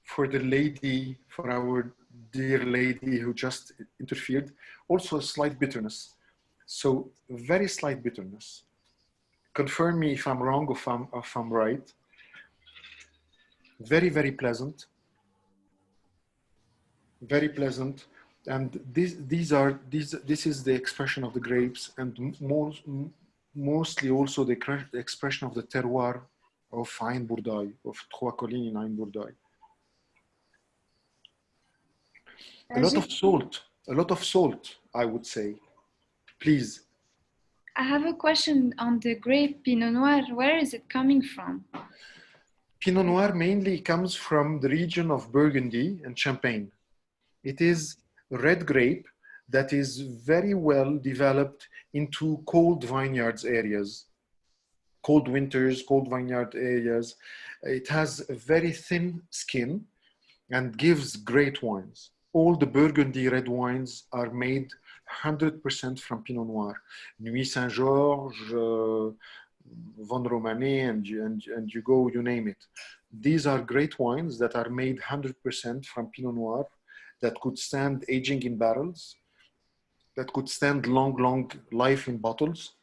for the lady, for our dear lady who just interfered, also a slight bitterness. So very slight bitterness. Confirm me if I'm wrong or if I'm right. Very pleasant. Very pleasant. And this is the expression of the grapes, and mostly also the expression of the terroir of Ain Bourdaille, of Trois Collines in Ain Bourdaille. A lot of salt, I would say. Please. I have a question on the grape Pinot Noir. Where is it coming from? Pinot Noir mainly comes from the region of Burgundy and Champagne. It is red grape that is very well developed into cold vineyards areas, cold winters, cold vineyard areas. It has a very thin skin and gives great wines. all the Burgundy red wines are made 100% from Pinot Noir. Nuit Saint-Georges, Von Romanet, and you go, you name it. These are great wines that are made 100% from Pinot Noir, that could stand aging in barrels, that could stand long life in bottles,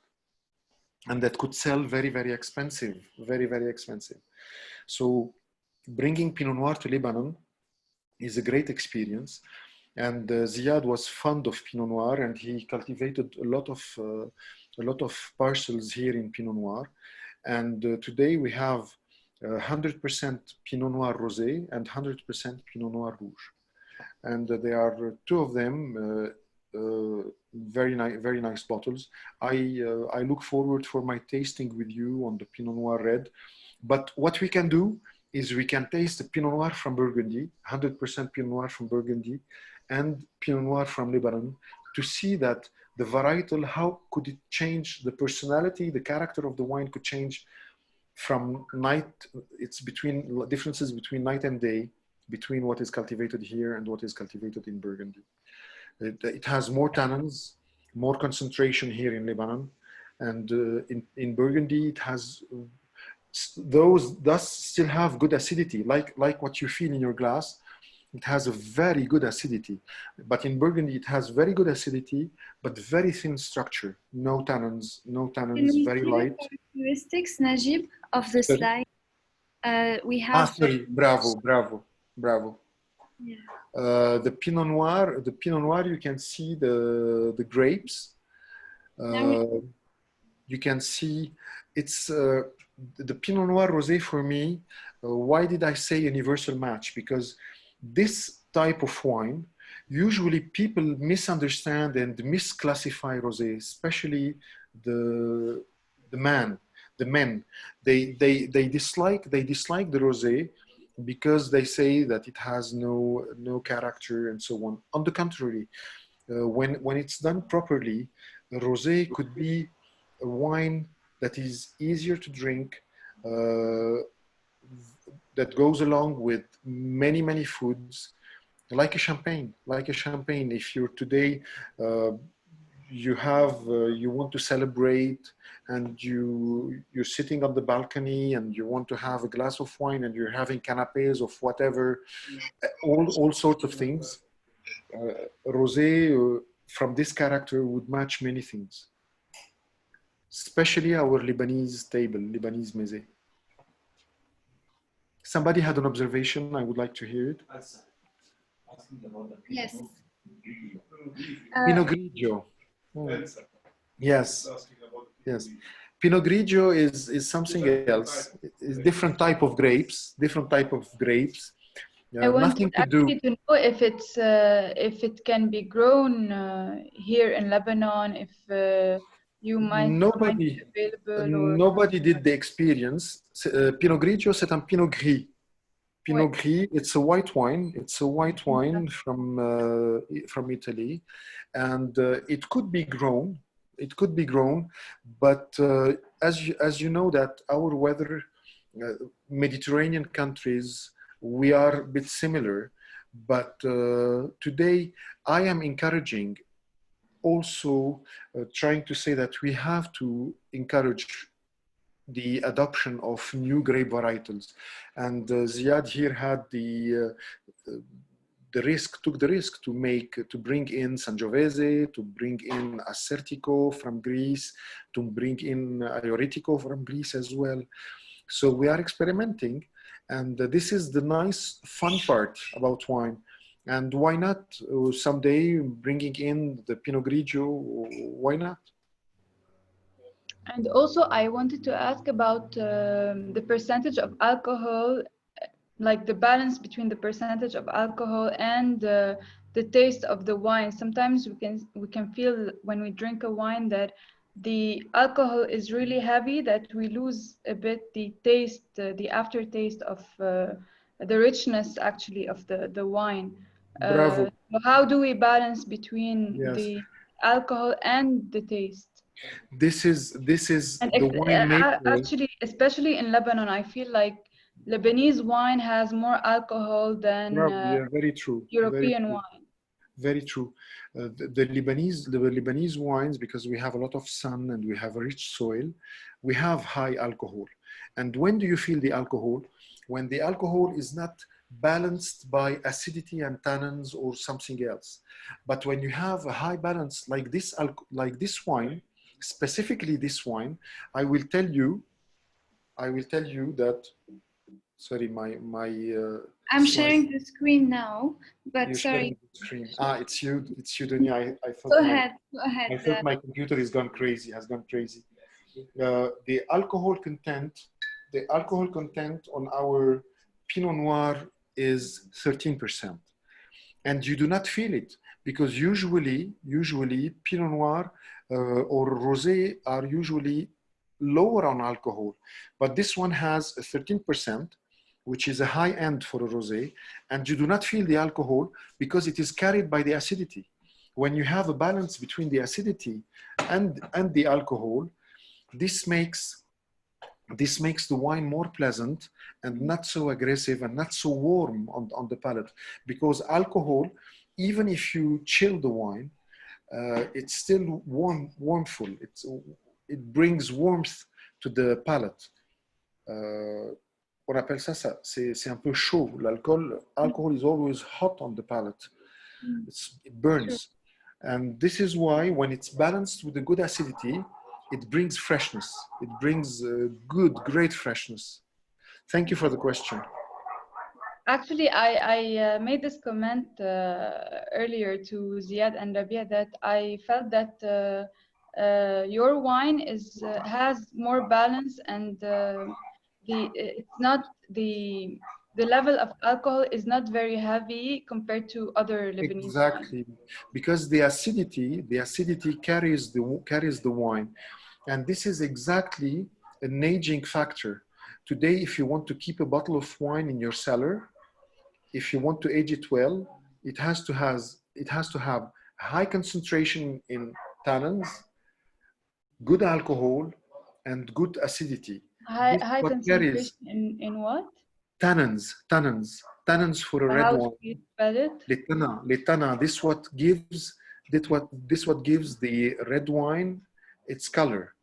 and that could sell very, very expensive, very, very expensive. So bringing Pinot Noir to Lebanon is a great experience. And Ziad was fond of Pinot Noir, and he cultivated a lot of parcels here in Pinot Noir. And today we have 100% Pinot Noir Rosé and 100% Pinot Noir Rouge. And there are two of them, very nice bottles. I look forward for my tasting with you on the Pinot Noir Red. But what we can do is we can taste the Pinot Noir from Burgundy, 100% Pinot Noir from Burgundy, and Pinot Noir from Lebanon, to see that the varietal, how could it change the personality, the character of the wine could change from night, it's between differences between night and day, between what is cultivated here and what is cultivated in Burgundy. It has more tannins, more concentration here in Lebanon, and in Burgundy it has those thus still have good acidity, like what you feel in your glass. It has a very good acidity, but in Burgundy it has very good acidity, but very thin structure. No tannins, very light. Characteristics, Najib, of the slide. We have. Sorry, bravo. Yeah. The Pinot Noir, you can see the grapes. You can see it's the Pinot Noir Rosé for me. Why did I say universal match? Because this type of wine, usually people misunderstand and misclassify rosé, especially the men. They dislike the rosé because they say that it has no character and so on. On the contrary, when it's done properly, rosé could be a wine that is easier to drink, that goes along with many foods, like a champagne. If you're today, you want to celebrate, and you're sitting on the balcony and you want to have a glass of wine, and you're having canapés of whatever, all sorts of things. Rosé from this character would match many things, especially our Lebanese table, Lebanese mezé. Somebody had an observation. I would like to hear it. Yes. Pinot Grigio. Yes. Pinot Grigio is something else. It's different type of grapes. I want nothing to actually to know if it can be grown here in Lebanon, if you might find it available. Nobody did the experience. Pinot Grigio, c'est un Pinot Gris. Pinot Gris, it's a white wine. It's a white wine from Italy, and it could be grown. But as you know that our weather, Mediterranean countries, we are a bit similar. But today I am encouraging, also trying to say that we have to encourage the adoption of new grape varietals. And Ziad here had took the risk to bring in Sangiovese, to bring in Assertico from Greece, to bring in Aioritico from Greece as well. So we are experimenting, and this is the nice, fun part about wine. And why not someday bringing in the Pinot Grigio? Why not? And also, I wanted to ask about the percentage of alcohol, like the balance between the percentage of alcohol and the taste of the wine. Sometimes we can feel when we drink a wine that the alcohol is really heavy, that we lose a bit the taste, the aftertaste of the richness actually of the wine. Bravo. So how do we balance between Yes. the alcohol and the taste? This is And the winemaker. actually, especially in Lebanon, I feel like Lebanese wine has more alcohol than Yeah, very true. European wine. very true. The Lebanese wines, because we have a lot of sun and we have a rich soil, we have high alcohol. And when do you feel the alcohol? When the alcohol is not balanced by acidity and tannins or something else. But when you have a high balance like this wine, specifically this wine, I will tell you that, sorry, I'm sharing the screen now, but you're sorry. sharing the screen. It's you, Dunya. I thought Go ahead. I thought my computer has gone crazy. The alcohol content on our Pinot Noir is 13%. And you do not feel it because usually Pinot Noir or Rosé are usually lower on alcohol. But this one has 13%, which is a high end for a Rosé. And you do not feel the alcohol because it is carried by the acidity. When you have a balance between the acidity and the alcohol, this makes the wine more pleasant and not so aggressive and not so warm on the palate. Because alcohol, even if you chill the wine, it's still warmful. It brings warmth to the palate. On appelle ça, c'est un peu chaud. Alcohol is always hot on the palate. It burns. And this is why when it's balanced with a good acidity, it brings freshness. It brings great freshness. Thank you for the question. Actually, I made this comment earlier to Ziad and Rabia that I felt that your wine has more balance and the level of alcohol is not very heavy compared to other Lebanese Exactly, wines. Because the acidity carries the wine. And this is exactly an aging factor. Today, if you want to keep a bottle of wine in your cellar, if you want to age it well, it has to have high concentration in tannins, good alcohol, and good acidity. High concentration in what? Tannins for a red wine. How do you spell it? Letana. This what gives the red wine its color.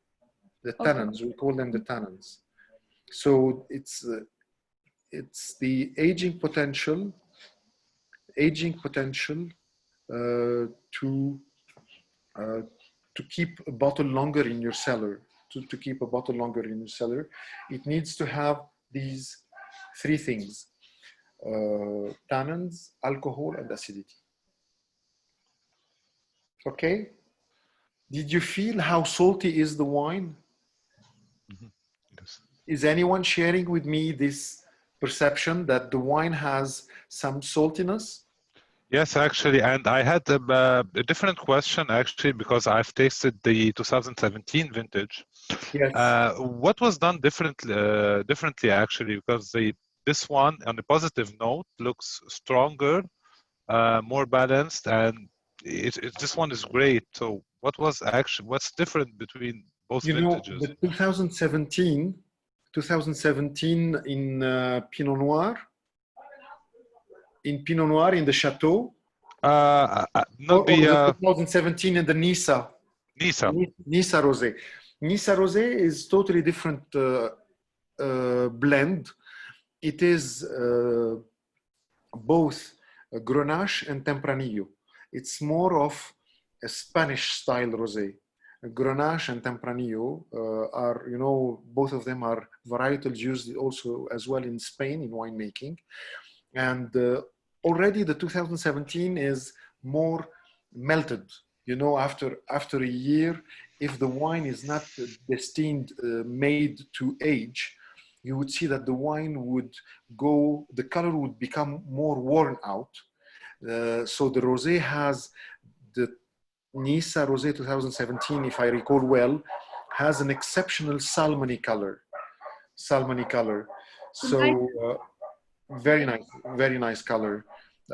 The tannins, okay. We call them the tannins. So it's the aging potential to keep a bottle longer in your cellar. To keep a bottle longer in your cellar, it needs to have these three things: tannins, alcohol, and acidity. Okay. Did you feel how salty is the wine? Mm-hmm. Yes. Is anyone sharing with me this perception that the wine has some saltiness? Yes, actually, and I had a different question actually because I've tasted the 2017 vintage. Yes. What was done differently actually? Because this one, on a positive note, looks stronger, more balanced, and this one is great. So what's different between both vintages? The 2017 in Pinot Noir, in the Chateau. Not the 2017 in the Nisa Rosé. Nisa Rosé is totally different blend. It is both Grenache and Tempranillo. It's more of a Spanish style rosé. Grenache and Tempranillo are, both of them are varietals used also as well in Spain in winemaking. And already the 2017 is more melted. After a year, if the wine is not destined, made to age, you would see that the wine the color would become more worn out. So the rosé has the Nisa Rosé 2017, if I recall well, has an exceptional salmony color. So very nice color.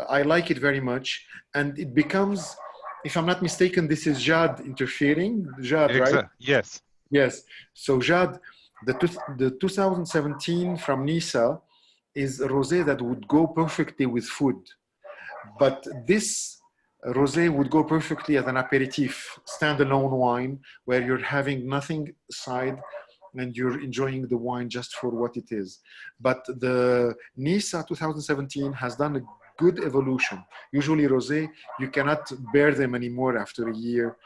I like it very much, and it becomes, if I'm not mistaken, this is Jad interfering. Jad, right? Yes. Yes. So Jad, the 2017 from Nisa is a rosé that would go perfectly with food. But this Rosé would go perfectly as an aperitif, standalone wine, where you're having nothing aside and you're enjoying the wine just for what it is. But the Nisa 2017 has done a good evolution. Usually rosé, you cannot bear them anymore after a year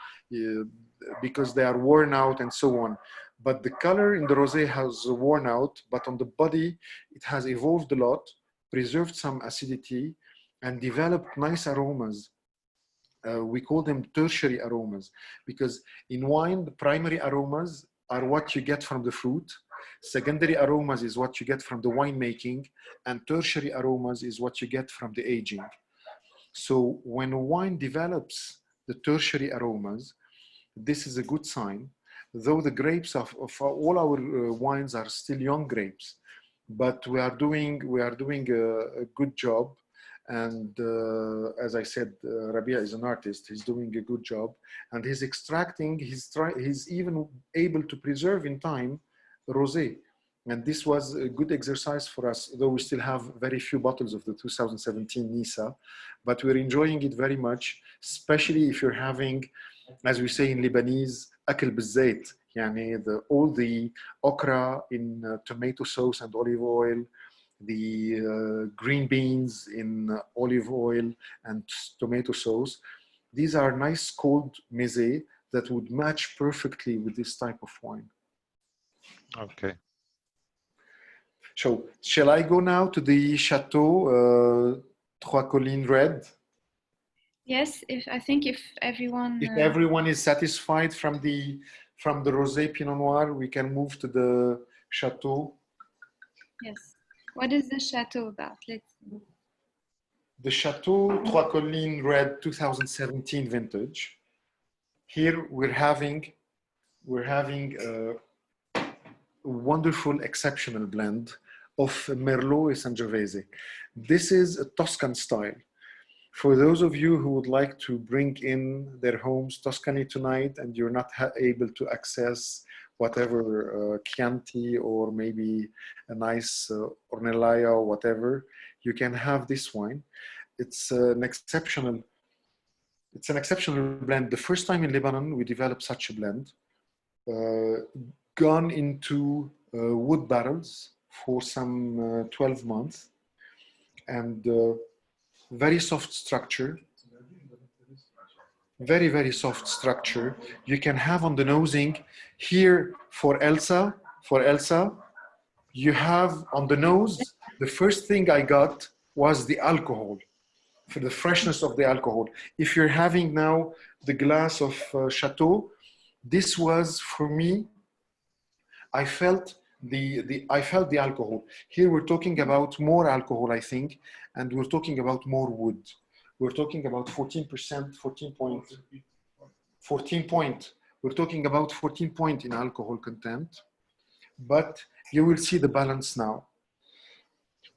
because they are worn out and so on. But the color in the rosé has worn out, but on the body, it has evolved a lot, preserved some acidity, and developed nice aromas. We call them tertiary aromas because in wine, the primary aromas are what you get from the fruit. Secondary aromas is what you get from the winemaking, and tertiary aromas is what you get from the aging. So when a wine develops the tertiary aromas, this is a good sign, though the grapes of all our wines are still young grapes, but we are doing a good job. And as I said, Rabia is an artist. He's doing a good job, and he's extracting. He's even able to preserve in time rosé, and this was a good exercise for us. Though we still have very few bottles of the 2017 Nisa, but we're enjoying it very much, especially if you're having, as we say in Lebanese, أكل بالزيت, يعني all the okra in tomato sauce and olive oil, the green beans in olive oil and tomato sauce. These are nice cold mezze that would match perfectly with this type of wine. Okay. So, shall I go now to the Chateau Trois Collines Red? Yes, if everyone is satisfied from the Rosé Pinot Noir, we can move to the Chateau. Yes. What is the Chateau about? Let's see. The Chateau Trois Collines Red 2017 vintage. Here we're having a wonderful, exceptional blend of Merlot and Sangiovese. This is a Tuscan style. For those of you who would like to bring in their homes Tuscany tonight and you're not able to access whatever Chianti or maybe a nice Ornellaia or whatever, you can have this wine. It's an exceptional blend. The first time in Lebanon we developed such a blend, gone into wood barrels for some 12 months, and very soft structure, very, very soft structure. You can have on the nosing here for Elsa, you have on the nose, the first thing I got was the alcohol, for the freshness of the alcohol. If you're having now the glass of Chateau, this was for me, I felt the alcohol. Here we're talking about more alcohol, I think, and we're talking about more wood. We're talking about 14%, 14 point. We're talking about 14 point in alcohol content, but you will see the balance now.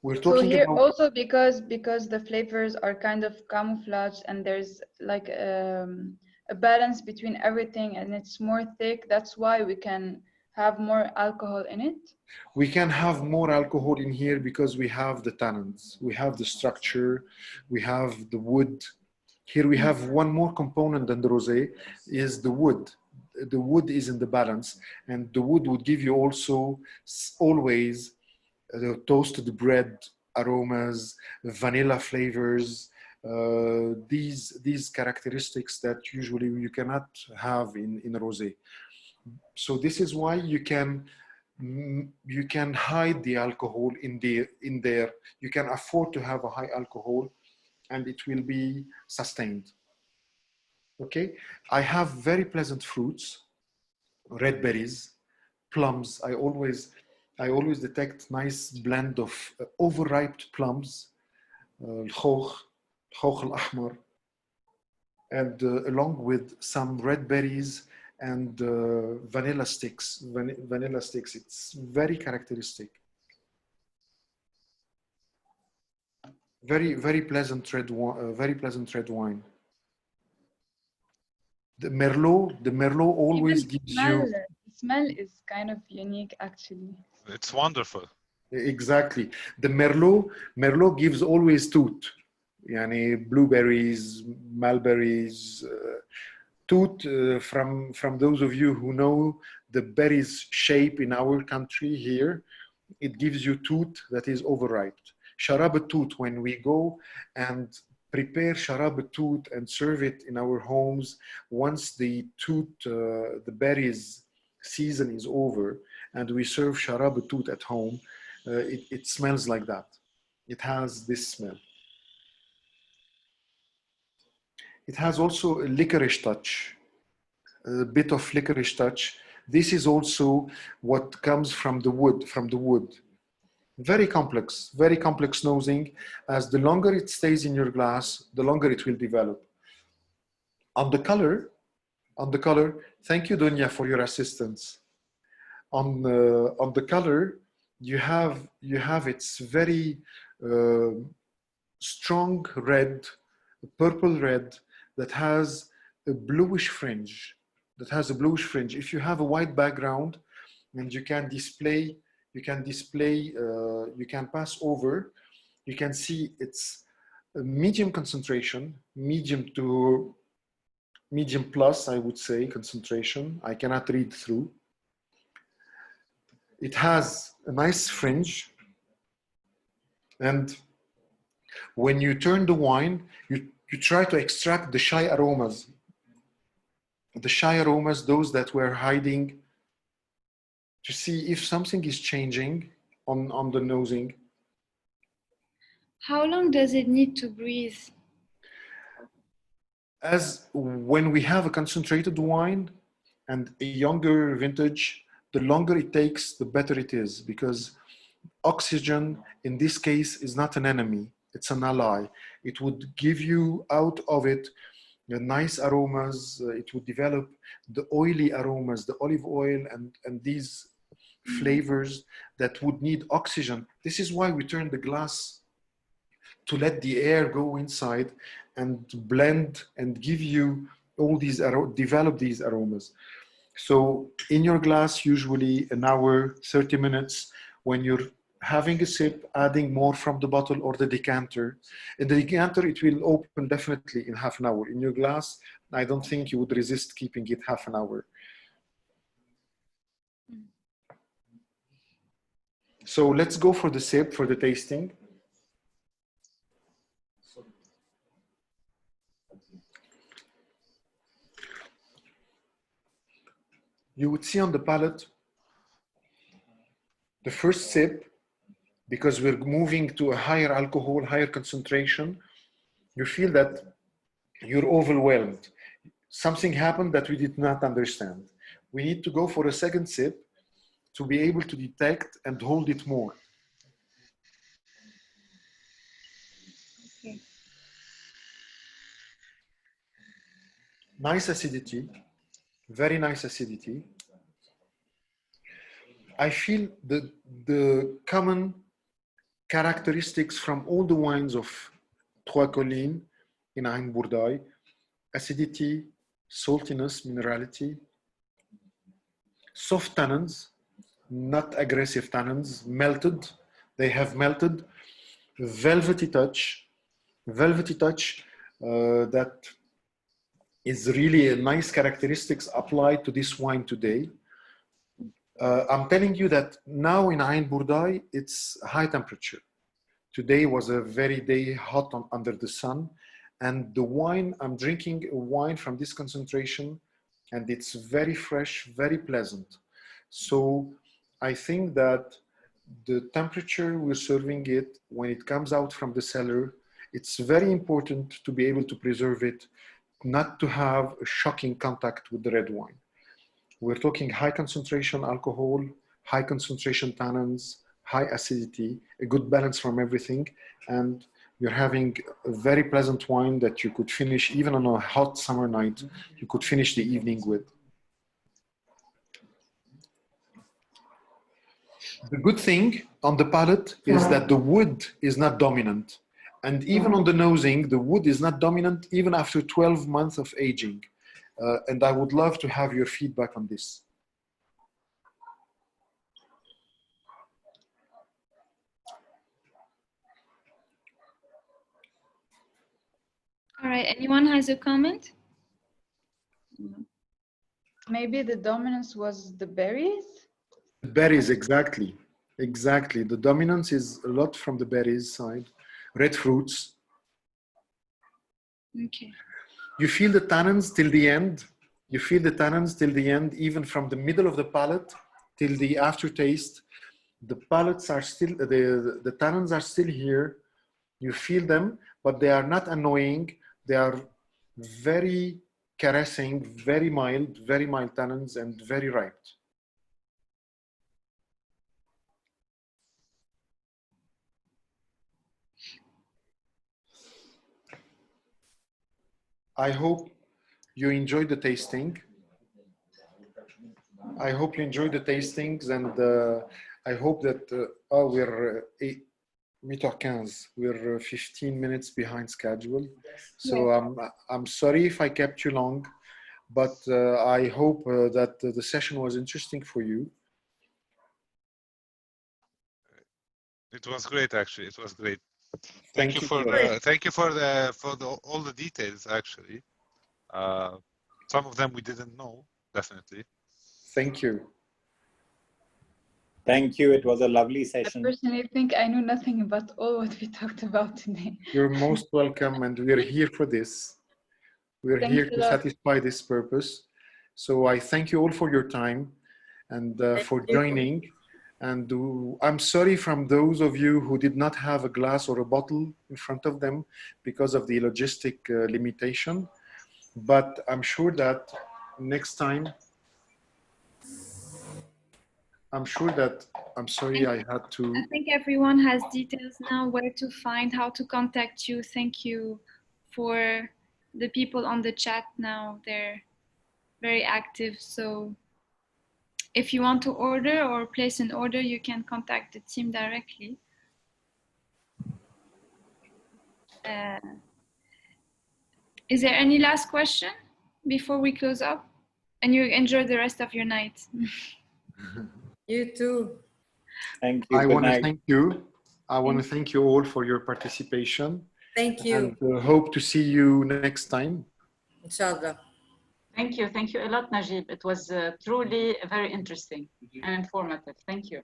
We're talking so here about also because the flavors are kind of camouflaged and there's like a balance between everything and it's more thick. That's why we can have more alcohol in it? We can have more alcohol in here because we have the tannins, we have the structure, we have the wood. Here we have one more component than the rosé, is the wood. The wood is in the balance, and the wood would give you also always the toasted bread aromas, vanilla flavors, these characteristics that usually you cannot have in rosé. So this is why you can hide the alcohol in there. You can afford to have a high alcohol and it will be sustained. Okay, I have very pleasant fruits, red berries, plums. I always detect nice blend of overripe plums, الخوخ الأحمر, and along with some red berries and vanilla sticks. Vanilla sticks. It's very characteristic. Very, very pleasant red wine. The Merlot always gives you. The smell is kind of unique, actually. It's wonderful. Exactly. The Merlot gives always tooth. يعني blueberries, mulberries, toot, from those of you who know the berries shape in our country here, it gives you toot that is overripe. Sharab toot, when we go and prepare sharab toot and serve it in our homes, once the toot, the berries season is over, and we serve sharab toot at home, it smells like that. It has this smell. It has also a licorice touch, a bit of licorice touch. This is also what comes from the wood, Very complex nosing. As the longer it stays in your glass, the longer it will develop. On the color, thank you, Dunya, for your assistance. On the color, you have its very strong red, purple red, that has a bluish fringe. If you have a white background and you can pass over, you can see it's a medium concentration, medium to medium plus, I would say, concentration. I cannot read through. It has a nice fringe. And when you turn the wine, you try to extract the shy aromas. Those that were hiding, to see if something is changing on the nosing. How long does it need to breathe? As when we have a concentrated wine and a younger vintage, the longer it takes, the better it is, because oxygen in this case is not an enemy, it's an ally. It would give you out of it the nice aromas. It would develop the oily aromas, the olive oil and these flavors that would need oxygen. This is why we turn the glass to let the air go inside and blend and give you all these, develop these aromas. So in your glass, usually an hour, 30 minutes, when you're having a sip, adding more from the bottle or the decanter. In the decanter, it will open definitely in half an hour. In your glass, I don't think you would resist keeping it half an hour. So let's go for the sip, for the tasting. You would see on the palate, the first sip, because we're moving to a higher alcohol, higher concentration, you feel that you're overwhelmed. Something happened that we did not understand. We need to go for a second sip to be able to detect and hold it more. Okay. Nice acidity, very nice acidity. I feel the common characteristics from all the wines of Trois Collines in Ain Bourdai: acidity, saltiness, minerality, soft tannins, not aggressive tannins, melted. They have melted. Velvety touch that is really a nice characteristics applied to this wine today. I'm telling you that now in Ain Bourdai, it's high temperature. Today was a very day hot under the sun. And the wine, I'm drinking a wine from this concentration, and it's very fresh, very pleasant. So I think that the temperature we're serving it, when it comes out from the cellar, it's very important to be able to preserve it, not to have a shocking contact with the red wine. We're talking high concentration alcohol, high concentration tannins, high acidity, a good balance from everything. And you're having a very pleasant wine that you could finish, even on a hot summer night, you could finish the evening with. The good thing on the palate is that the wood is not dominant. And even on the nosing, the wood is not dominant even after 12 months of aging. And I would love to have your feedback on this. All right, anyone has a comment? Maybe the dominance was the berries? Berries, exactly. Exactly. The dominance is a lot from the berries side. Red fruits. Okay. You feel the tannins till the end. You feel the tannins till the end, even from the middle of the palate till the aftertaste. The palates are still, the tannins are still here. You feel them, but they are not annoying. They are very caressing, very mild tannins, and very ripe. I hope you enjoyed the tasting. I hope you enjoyed the tastings, and I hope that we're 8:15. We're 15 minutes behind schedule. So I'm sorry if I kept you long, but I hope that the session was interesting for you. It was great, actually. It was great. Thank you for all the details, actually. Some of them we didn't know, definitely. Thank you. Thank you. It was a lovely session. I personally think I knew nothing about all what we talked about today. You're most welcome, and we're here for this. We're here to satisfy this purpose. So I thank you all for your time and for joining. And I'm sorry from those of you who did not have a glass or a bottle in front of them because of the logistic limitation. But I'm sure that next time, I'm sorry, I had to. I think everyone has details now where to find, how to contact you. Thank you for the people on the chat now. They're very active. So if you want to order or place an order, you can contact the team directly. Is there any last question before we close up? And you enjoy the rest of your night. You too. Thank you. I Good want to night. thank you. I want to thank you all for your participation. Thank you. And hope to see you next time. Inshallah. Thank you. Thank you a lot, Najib. It was truly very interesting and informative. Thank you.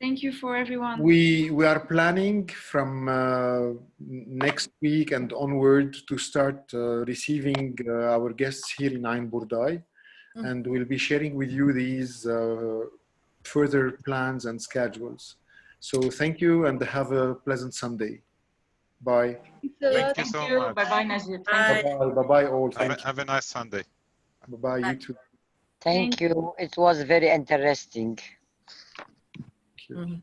Thank you for everyone. We are planning from next week and onward to start receiving our guests here in Ain Burdai. And we'll be sharing with you these further plans and schedules. So thank you and have a pleasant Sunday. Bye. Thank you so much. Bye-bye, Najib. Bye-bye. Bye-bye all. Have a nice Sunday. Bye-bye. You too. Thank you. It was very interesting. Thank you.